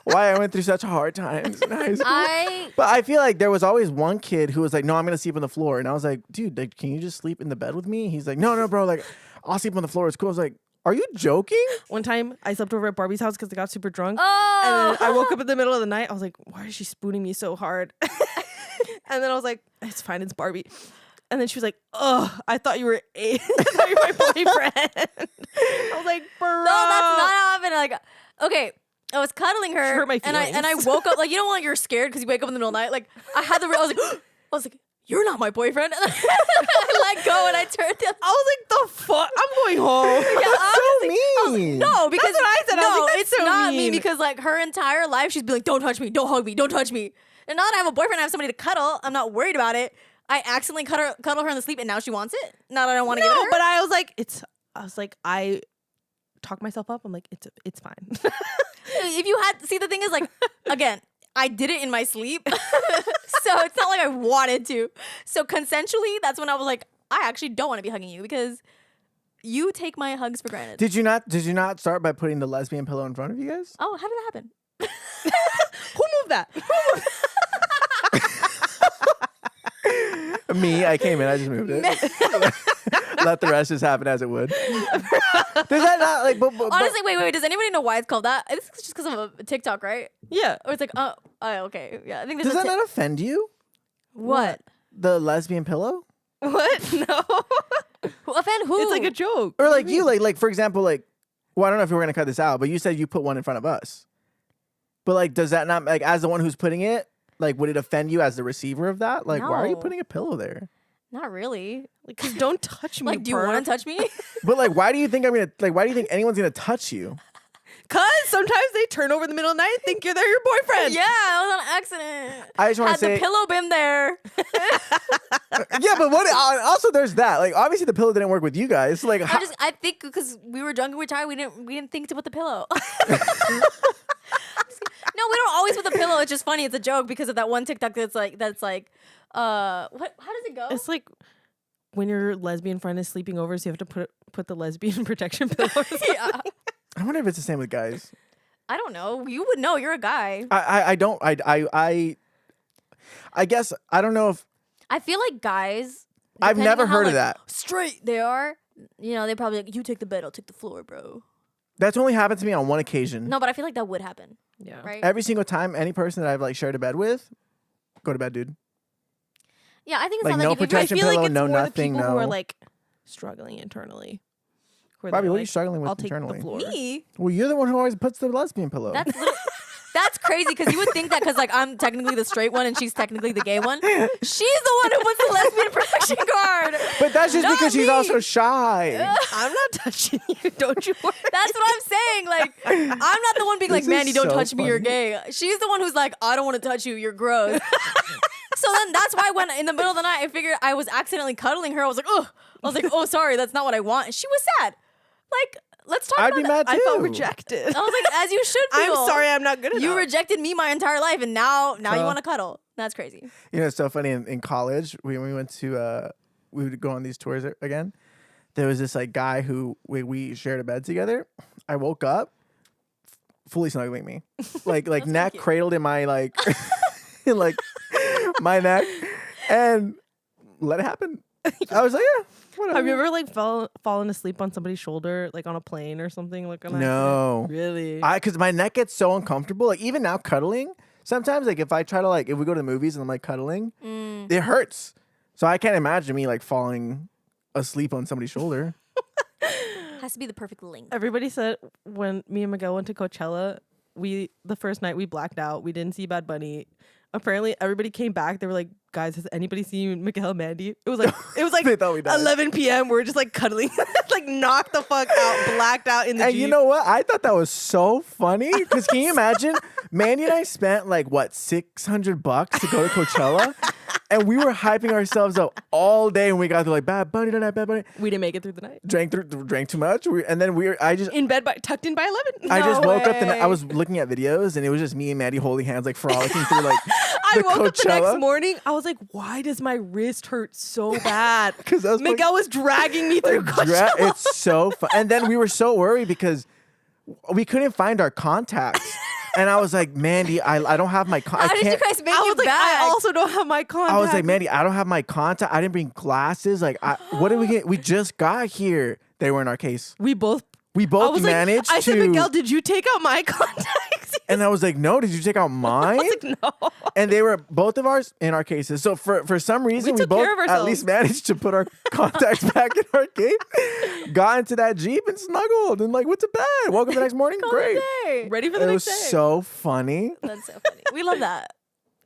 S5: why I went through such hard times in high school. But I feel like there was always one kid who was like, no, I'm gonna sleep on the floor, and I was like, dude, like, can you just sleep in the bed with me? He's like, no, bro, like I'll sleep on the floor. It's cool. I was like, are you joking?
S3: One time, I slept over at Barbie's house because I got super drunk.
S1: Oh.
S3: And then I woke up in the middle of the night. I was like, why is she spooning me so hard? And then I was like, it's fine, it's Barbie. And then she was like, oh, I thought you were I thought you were my boyfriend. I was like, bro.
S1: No, that's not how it happened. Like, okay, I was cuddling her,
S3: She hurt my
S1: and I
S3: feelings.
S1: woke up like when you're scared because you wake up in the middle of the night. Like I had the I was like, you're not my boyfriend. And I let go and I turned the.
S3: I was like, the fuck? I'm going home.
S1: Yeah,
S5: So mean.
S1: no, because
S3: what I said. I was
S1: no,
S3: like, that's
S1: it's
S3: so
S1: not me
S3: mean.
S1: because like her entire life she's been like, don't touch me, don't hug me, don't touch me. And now that I have a boyfriend, I have somebody to cuddle. I'm not worried about it. I accidentally cuddle her in the sleep, and now she wants it. Now that I don't want to give it to her.
S3: But I was like, I talk myself up. I'm like, it's fine.
S1: If you had see the thing is like again I did it in my sleep so it's not like I wanted to, so consensually that's when I was like I actually don't want to be hugging you because you take my hugs for granted.
S5: Did you not start by putting the lesbian pillow in front of you guys?
S1: Oh, how did that happen?
S3: Who moved that?
S5: Me, I came in, I just moved it. Let the rest just happen as it would. Does that not like? But,
S1: Honestly, wait. Does anybody know why it's called that? This is just because of a TikTok, right?
S3: Yeah.
S1: Or it's like, oh, okay, yeah. I think
S5: does
S1: there's
S5: that not offend you?
S1: what?
S5: The lesbian pillow,
S3: What? No.
S1: Offend who?
S3: It's like a joke.
S5: or like you, like for example, like, well, I don't know if you were gonna cut this out, but you said you put one in front of us. But like, does that not like as the one who's putting it? Like, would it offend you as the receiver of that? Like, why are you
S1: No.
S5: putting a pillow there?
S1: Not really.
S3: Like, 'cause don't touch me.
S1: Like, do you want to touch me?
S5: But like, why do you think I'm gonna like? Why do you think anyone's gonna touch you?
S3: Cause sometimes they turn over in the middle of the night and think you're their boyfriend.
S1: Yeah, I was on accident.
S5: I just want
S1: Had
S5: to say,
S1: the pillow been there?
S5: yeah, but what? Also, there's that. Like, obviously, the pillow didn't work with you guys. Like,
S1: I think because we were drunk and we were tired, we didn't think to put the pillow. No, we don't always put the pillow. It's just funny. It's a joke because of that one TikTok that's like what? How does it go?
S3: It's like when your lesbian friend is sleeping over, so you have to put the lesbian protection pillows.
S1: Yeah.
S5: I wonder if it's the same with guys.
S1: I don't know. You would know. You're a guy.
S5: I don't. I guess I don't know if
S1: I feel like guys.
S5: I've
S1: depending
S5: never
S1: on how,
S5: heard of
S1: like,
S5: that.
S1: Straight they are. You know, they probably like, you take the bed, I'll take the floor, bro.
S5: That's only happened to me on one occasion.
S1: No, but I feel like that would happen.
S3: Yeah.
S1: Right?
S5: Every single time, any person that I've like shared a bed with, go to bed, dude.
S1: Yeah, I think it's
S5: Like,
S1: not
S5: no
S1: that deep. If
S3: I
S5: protection
S3: feel like
S5: pillow,
S3: it's
S5: no
S3: more
S5: nothing,
S3: the people who are
S5: no.
S3: like struggling internally. Where
S5: Barbie,
S3: they're
S5: what are you
S3: like,
S5: struggling with
S3: I'll take
S5: internally?
S3: the floor.
S1: Me?
S5: Well, you're the one who always puts the lesbian pillow.
S1: That's crazy because you would think that because like I'm technically the straight one and she's technically the gay one. She's the one who puts the lesbian protection card.
S5: But that's just
S1: Not
S5: because she's
S1: me.
S5: also shy.
S3: I'm not touching you. Don't you worry.
S1: That's what I'm saying. Like, I'm not the one being like,
S5: This is
S1: Mandy, don't
S5: so
S1: touch me, you're
S5: funny.
S1: gay. She's the one who's like, I don't want to touch you, you're gross. So then that's why when in the middle of the night I figured I was accidentally cuddling her, I was like, oh, oh, sorry, that's not what I want. And she was sad. Like, let's talk
S5: I'd
S1: about
S5: be
S1: that.
S5: mad too.
S3: I felt rejected.
S1: I was like, as you should feel.
S3: I'm sorry, I'm not good enough.
S1: You rejected me my entire life, and now you want to cuddle. That's crazy.
S5: You know, it's so funny. In college, when we went to, we would go on these tours again. There was this like guy who we shared a bed together. I woke up, fully snuggling me, like neck
S1: cute.
S5: cradled in my like, in like my neck, and let it happen. I was like, yeah, whatever.
S3: Have you ever like fallen asleep on somebody's shoulder, like on a plane or something? Like on
S5: No.
S3: accident? Really?
S5: Because my neck gets so uncomfortable. Like even now, cuddling. Sometimes, like if I try to like, if we go to the movies and I'm like cuddling, it hurts. So I can't imagine me like falling asleep on somebody's shoulder.
S1: Has to be the perfect length.
S3: Everybody said when me and Miguel went to Coachella, the first night we blacked out. We didn't see Bad Bunny. Apparently, everybody came back. They were like, "Guys, has anybody seen Miguel and Mandy?" It was like
S5: They thought we died.
S3: 11 p.m. We're just like cuddling, like knocked the fuck out, blacked out in the
S5: And
S3: Jeep.
S5: you know what? I thought that was so funny. Because can you imagine? Mandy and I spent like what, $600 to go to Coachella, and we were hyping ourselves up all day. And we got to like Bad Bunny tonight, Bad Bunny.
S3: We didn't make it through the night.
S5: Drank too much. And then
S3: In bed, tucked in by 11.
S5: I just
S1: No
S5: woke up.
S1: way.
S5: I was looking at videos, and it was just me and Mandy holding hands, like frolicking through like
S3: I
S5: the
S3: woke up the next
S5: Coachella.
S3: morning. I was like, why does my wrist hurt so bad?
S5: 'Cause I was
S3: Miguel was dragging me through Coachella.
S5: It's so fun. And then we were so worried because we couldn't find our contacts. And I was like, Mandy, I don't have my
S1: How did you guys make
S3: I
S1: you
S3: was like,
S1: back?
S3: I also don't have my contact.
S5: I was like, Mandy, I don't have my contact. I didn't bring glasses. Like, what did we get? We just got here. They were in our case.
S3: we both
S5: We
S3: I
S5: both
S3: was
S5: managed
S3: like, I
S5: to.
S3: said, Miguel, did you take out my contacts?
S5: And I was like, no, did you take out mine?
S3: I was like, no.
S5: And they were both of ours in our cases. So for some reason, we
S3: took
S5: both
S3: care of
S5: at
S3: ourselves.
S5: least managed to put our contacts back in our case, got into that Jeep and snuggled and like went to bed. Woke up the next morning, great.
S1: Day.
S3: Ready for the
S5: It
S3: next
S5: was
S3: day.
S5: so funny.
S1: That's so funny. We love that.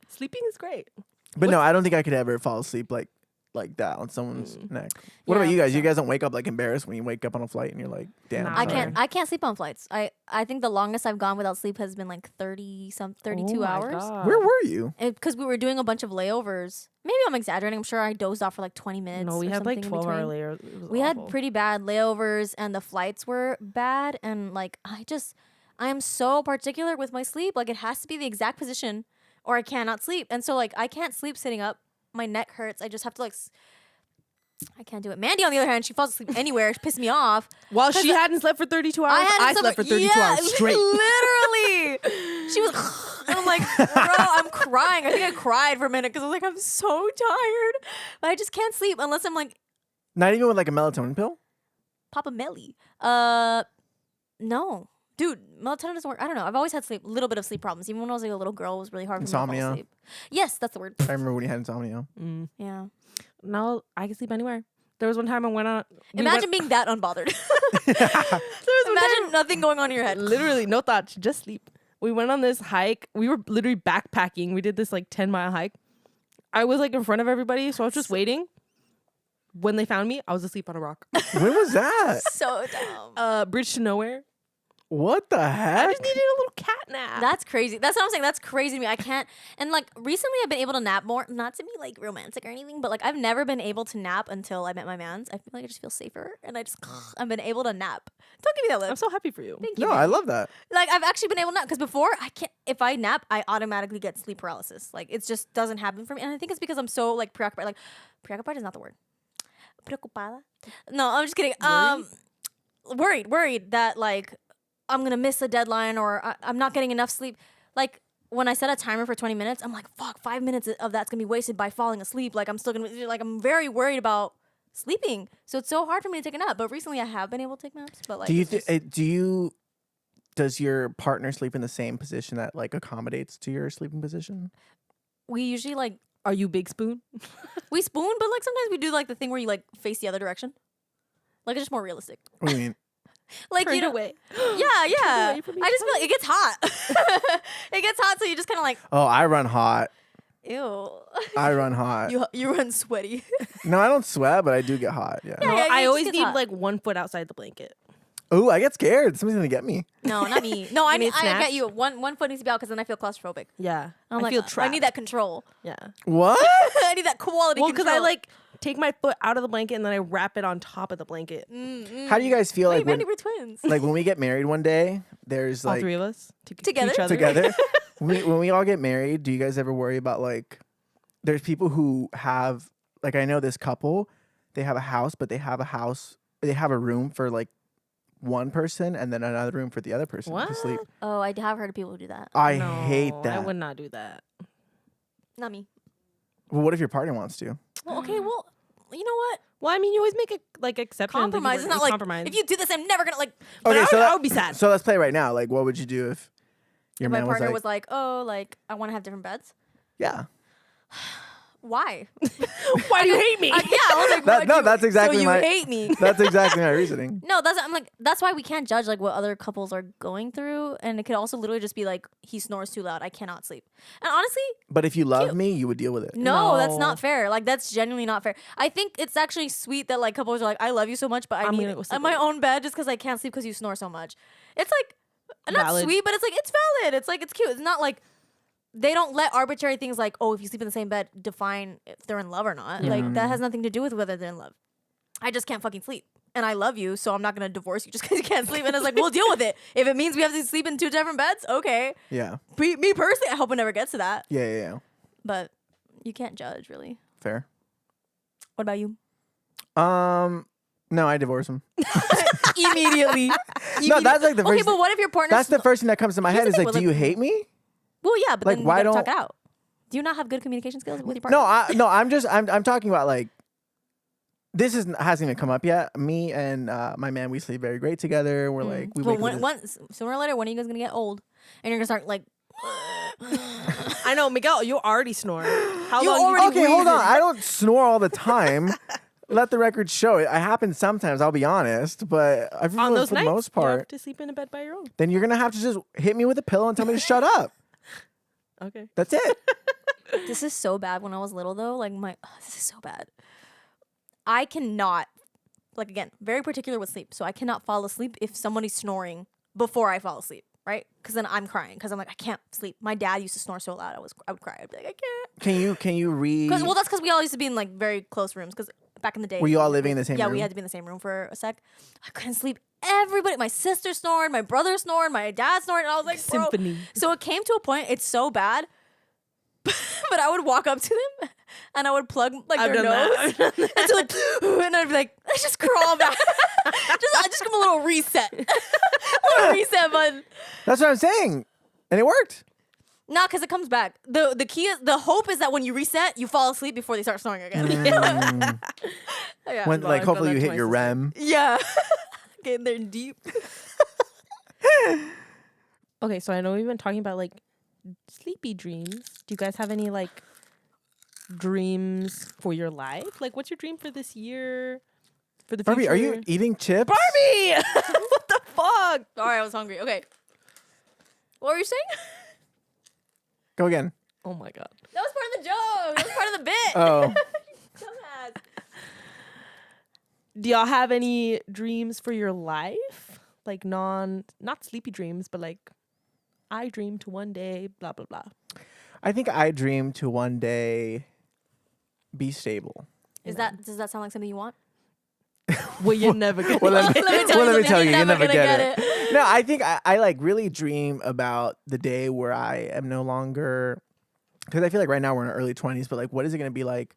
S3: Sleeping is great.
S5: But no, I don't think I could ever fall asleep like that on someone's neck. What
S1: Yeah,
S5: about you guys?
S1: for
S5: You guys don't wake up like embarrassed when you wake up on a flight and you're like, damn.
S3: Nah.
S1: I
S5: sorry.
S1: can't sleep on flights. I think the longest I've gone without sleep has been like 32
S3: Oh my
S1: hours.
S3: God.
S5: Where were you?
S1: Because we were doing a bunch of layovers. Maybe I'm exaggerating. I'm sure I dozed off for like 20 minutes.
S3: No, we
S1: or
S3: had like
S1: something in
S3: 12 hour
S1: between.
S3: layers. It was
S1: We had
S3: awful.
S1: pretty bad layovers and the flights were bad. And like, I am so particular with my sleep. Like, it has to be the exact position or I cannot sleep. And so, like, I can't sleep sitting up. My neck hurts. I just have to, like, I can't do it. Mandy, on the other hand, she falls asleep anywhere. She pissed me off.
S3: While she hadn't slept for 32 hours, I slept for 32
S1: yeah,
S3: hours straight.
S1: Literally. She was, and I'm like, bro, I'm crying. I think I cried for a minute because I was like, I'm so tired. But I just can't sleep unless I'm like,
S5: Not even with like a melatonin pill?
S1: Papa Melly. No. Dude, melatonin doesn't work. I don't know. I've always had little bit of sleep problems. Even when I was like a little girl, it was really hard for me to
S5: Insomnia.
S1: fall asleep. Yes, that's the word.
S5: I remember when you had insomnia.
S1: Yeah.
S3: Now I can sleep anywhere. There was one time I went on.
S1: Imagine being that unbothered. Imagine nothing going on in your head.
S3: Literally no thoughts, just sleep. We went on this hike. We were literally backpacking. We did this like 10-mile hike. I was like in front of everybody, so I was just waiting. When they found me, I was asleep on a rock.
S5: When was that?
S1: So dumb.
S3: Bridge to nowhere.
S5: What the
S3: I
S5: heck?
S3: just needed a little cat nap.
S1: That's crazy. That's what I'm saying. That's crazy to me. I can't. And like recently, I've been able to nap more. Not to be like romantic or anything, but like I've never been able to nap until I met my mans. I feel like I just feel safer, and I've been able to nap. Don't give me that look.
S3: I'm so happy for you.
S1: Thank you.
S5: No,
S1: man.
S5: I love that.
S1: Like I've actually been able to nap because before I can't. If I nap, I automatically get sleep paralysis. Like it just doesn't happen for me, and I think it's because I'm so like preoccupied. Like preoccupied is not the word. Preocupada. No, I'm just kidding. Worried that like I'm gonna miss a deadline or I'm not getting enough sleep. Like when I set a timer for 20 minutes, I'm like, fuck, 5 minutes of that's gonna be wasted by falling asleep. Like I'm still gonna like I'm very worried about sleeping. So it's so hard for me to take a nap. But recently I have been able to take naps. But like,
S5: Does your partner sleep in the same position that like accommodates to your sleeping position?
S1: we usually like
S3: Are you big spoon?
S1: We spoon, but like sometimes we do like the thing where you like face the other direction. Like it's just more realistic.
S5: What do you mean?
S1: Like
S3: Turn
S1: you know,
S3: away.
S1: yeah.
S3: away from each
S1: I just feel like it gets hot. It gets hot, so you just kind of like,
S5: Oh, I run hot.
S1: ew.
S5: I run hot.
S1: You run sweaty.
S5: No, I don't sweat, but I do get hot. Yeah.
S1: Yeah,
S3: No,
S1: it
S3: I
S1: just
S3: always
S1: gets
S3: need
S1: hot.
S3: like 1 foot outside the blanket.
S5: Ooh, I get scared. Somebody's gonna get me.
S1: No, not me. No, I
S3: You need
S1: I get
S3: snatch?
S1: you. One foot needs to be out because then I feel claustrophobic.
S3: Yeah.
S1: I'm
S3: I
S1: like,
S3: feel
S1: I
S3: trapped.
S1: need that control.
S3: Yeah.
S5: What?
S1: I need that quality
S3: Well,
S1: control.
S3: because I like take my foot out of the blanket and then I wrap it on top of the blanket.
S5: How do you guys feel
S1: Wait,
S5: like
S1: Mandy,
S5: when,
S1: we're twins.
S5: like when we get married one day? There's
S3: All
S5: like
S3: three of us
S1: Together?
S3: each other.
S5: together. When we all get married, do you guys ever worry about like? There's people who have like I know this couple. They have a house, but they have a room for like one person and then another room for the other person to sleep.
S3: What?
S1: Oh, I have heard of people who do that.
S5: I
S3: No,
S5: hate
S3: I
S5: that.
S3: would not do that.
S1: Not me.
S5: Well, what if your partner wants to?
S1: Well, okay, well, you know what?
S3: Well, I mean, you always make a like exception.
S1: Compromise. It's not like
S3: compromise.
S1: if you do this, I'm never gonna like.
S3: But
S5: Okay,
S3: I would be sad.
S5: So let's play right now. Like, what would you do if your
S1: If my
S5: man
S1: partner
S5: was like,
S1: oh, like I want to have different beds.
S5: yeah?
S1: Why?
S3: Why do you hate me?
S1: Yeah, I was like,
S5: That-
S1: what,
S5: no,
S1: you-
S5: that's exactly
S1: so you
S5: my-
S1: hate me.
S5: That's exactly my reasoning.
S1: No, that's why we can't judge like what other couples are going through, and it could also literally just be like he snores too loud, I cannot sleep. And honestly,
S5: But if you love me, you would deal with it.
S1: no, that's
S3: No.
S1: not fair. Like that's genuinely not fair. I think it's actually sweet that like couples are like, I love you so much, but I
S3: I'm
S1: need
S3: gonna go sleep
S1: my
S3: with you."
S1: own bed just because I can't sleep because you snore so much. It's like not
S3: Valid.
S1: sweet, but it's like it's valid. It's like it's cute. It's not like they don't let arbitrary things like, oh, if you sleep in the same bed define if they're in love or not. Like that has nothing to do with whether they're in love. I just can't fucking sleep. And I love you, so I'm not gonna divorce you just because you can't sleep. And it's like, we'll deal with it. If it means we have to sleep in 2 different beds, okay.
S5: Yeah.
S1: Me personally, I hope it never gets to that.
S5: Yeah.
S1: But you can't judge, really.
S5: Fair.
S1: What about you?
S5: No, I divorce him.
S1: Immediately.
S5: No, that's like the
S1: Okay,
S5: first.
S1: but what if your partner?
S5: That's the first thing that comes to my
S1: Here's
S5: head.
S1: the
S5: Is
S1: thing
S5: like,
S1: with,
S5: do
S1: like-
S5: you hate me?
S1: Well, yeah, but
S5: Like,
S1: then
S5: why
S1: you gotta talk
S5: don't-
S1: it out. Do you not have good communication skills with your partner?
S5: No, I'm talking about like. This hasn't even come up yet. Me and my man, we sleep very great together. We're like, we
S1: Well,
S5: wake up.
S1: sooner or later, when are you guys gonna get old? And you're gonna start like.
S3: I know, Miguel. You already snore. How
S1: You
S3: long?
S1: already
S3: you
S5: Okay, hold on.
S1: wheezing.
S5: I don't snore all the time. Let the record show it. I happen sometimes. I'll be honest, but I feel
S3: on
S5: like
S3: those
S5: for
S3: nights,
S5: the most
S3: you have
S5: part,
S3: to sleep in a bed by your own.
S5: then you're gonna have to just hit me with a pillow and tell me to shut up.
S3: Okay.
S5: That's it.
S1: This is so bad. When I was little, though, like this is so bad. I cannot, like again, very particular with sleep. So I cannot fall asleep if somebody's snoring before I fall asleep, right? Because then I'm crying because I'm like I can't sleep. My dad used to snore so loud, I would cry. I'd be like I can't.
S5: Can you read?
S1: Well, that's because we all used to be in like very close rooms. Because back in the day,
S5: Were you all living in the same
S1: Yeah,
S5: room?
S1: we had to be in the same room for a sec. I couldn't sleep. Everybody, my sister snored, my brother snored, my dad snored, and I was like, bro.
S3: Symphony.
S1: So it came to a point. It's so bad. But I would walk up to them and I would plug like
S3: I've
S1: their
S3: done
S1: nose
S3: that.
S1: until like, and I'd be like, let's just crawl back. just give them a little reset, a little reset button.
S5: That's what I'm saying, and it worked.
S1: Nah, because it comes back. The key is the hope is that when you reset, you fall asleep before they start snoring again. Yeah.
S5: When
S3: Well,
S5: like
S3: I've
S5: hopefully
S3: done
S5: you
S3: that
S5: hit
S3: to
S5: your
S3: my
S5: REM.
S1: Yeah. Getting there deep.
S3: Okay, so I know we've been talking about like sleepy dreams. Do you guys have any like dreams for your life? Like, what's your dream for this year? For the
S5: Barbie,
S3: future?
S5: are you eating chips?
S3: Barbie? What the fuck?
S1: Sorry, I was hungry. Okay. What were you saying?
S5: Go again.
S3: Oh my god.
S1: That was part of the joke. That was part of the bit.
S5: Oh,
S1: Dumbass.
S3: Do y'all have any dreams for your life? Like not sleepy dreams, but like I dream to one day, blah blah blah.
S5: I think I dream to one day be stable.
S1: Does that sound like something you want?
S3: Well, you're never gonna.
S5: Well, let me,
S1: Let me tell you
S5: let me
S1: something,
S5: tell you,
S1: you're
S5: you
S1: never
S5: never
S1: gonna
S5: get
S1: get
S5: it. No, I think I like really dream about the day where I am no longer, because I feel like right now we're in our early 20s, but like what is it going to be like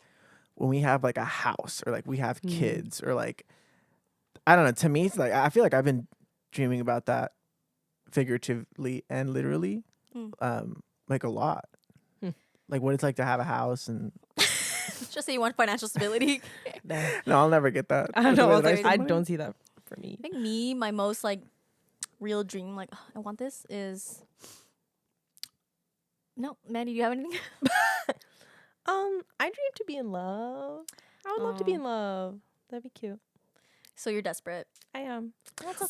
S5: when we have like a house or like we have kids or like, I don't know. To me, it's like, I feel like I've been dreaming about that figuratively and literally, like a lot. Like what it's like to have a house and
S1: Just say you want financial stability.
S5: no, I'll never get that.
S3: I don't know. I, was
S5: With the
S3: like,
S5: nice
S3: I
S5: money.
S3: don't see that for me.
S1: I think my most like real dream, like I want this is no, Mandy, do you have anything?
S3: I dream to be in love. I would love to be in love. That'd be cute.
S1: So you're desperate.
S3: I am.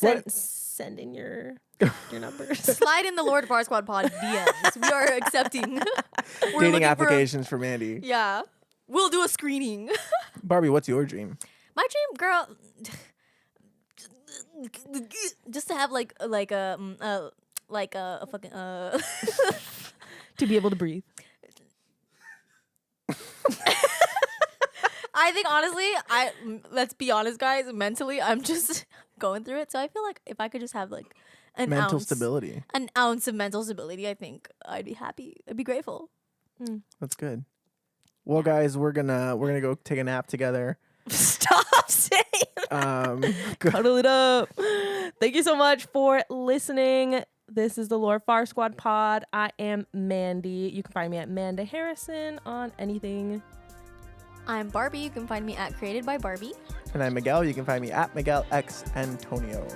S1: That's
S3: Send in your numbers.
S1: Slide in the Lord Far Squad pod DMs. We are accepting. We're
S5: Dating
S1: looking
S5: applications for Mandy.
S1: Yeah. We'll do a screening.
S5: Barbie, what's your dream?
S1: My dream, girl, just to have like a fucking
S3: To be able to breathe.
S1: I think honestly, let's be honest, guys. Mentally, I'm just going through it. So I feel like if I could just have like an
S5: Mental
S1: ounce
S5: stability.
S1: of mental stability, I think I'd be happy. I'd be grateful.
S5: That's good. Well, guys, we're gonna go take a nap together.
S3: Stop saying Cuddle it up. Thank you so much for listening. This is the Lord Far Squad pod. I am Mandy. You can find me at Manda Harrison on anything.
S1: I'm Barbie. You can find me at Created by Barbie.
S5: And I'm Miguel. You can find me at Miguel X Antonio.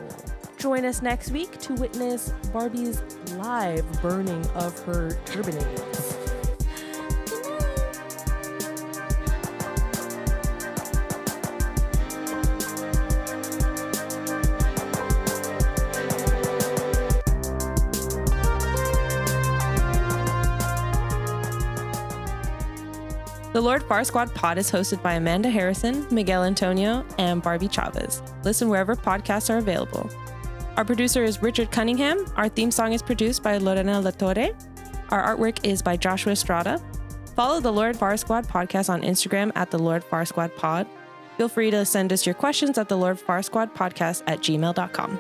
S3: Join us next week to witness Barbie's live burning of her turbinates. The Lord Far Squad pod is hosted by Amanda Harrison, Miguel Antonio, and Barbie Chavez. Listen wherever podcasts are available. Our producer is Richard Cunningham. Our theme song is produced by Lorena Latorre. Our artwork is by Joshua Estrada. Follow the Lord Far Squad podcast on Instagram at the Lord Far Squad pod. Feel free to send us your questions at the Lord Far Squad podcast at gmail.com.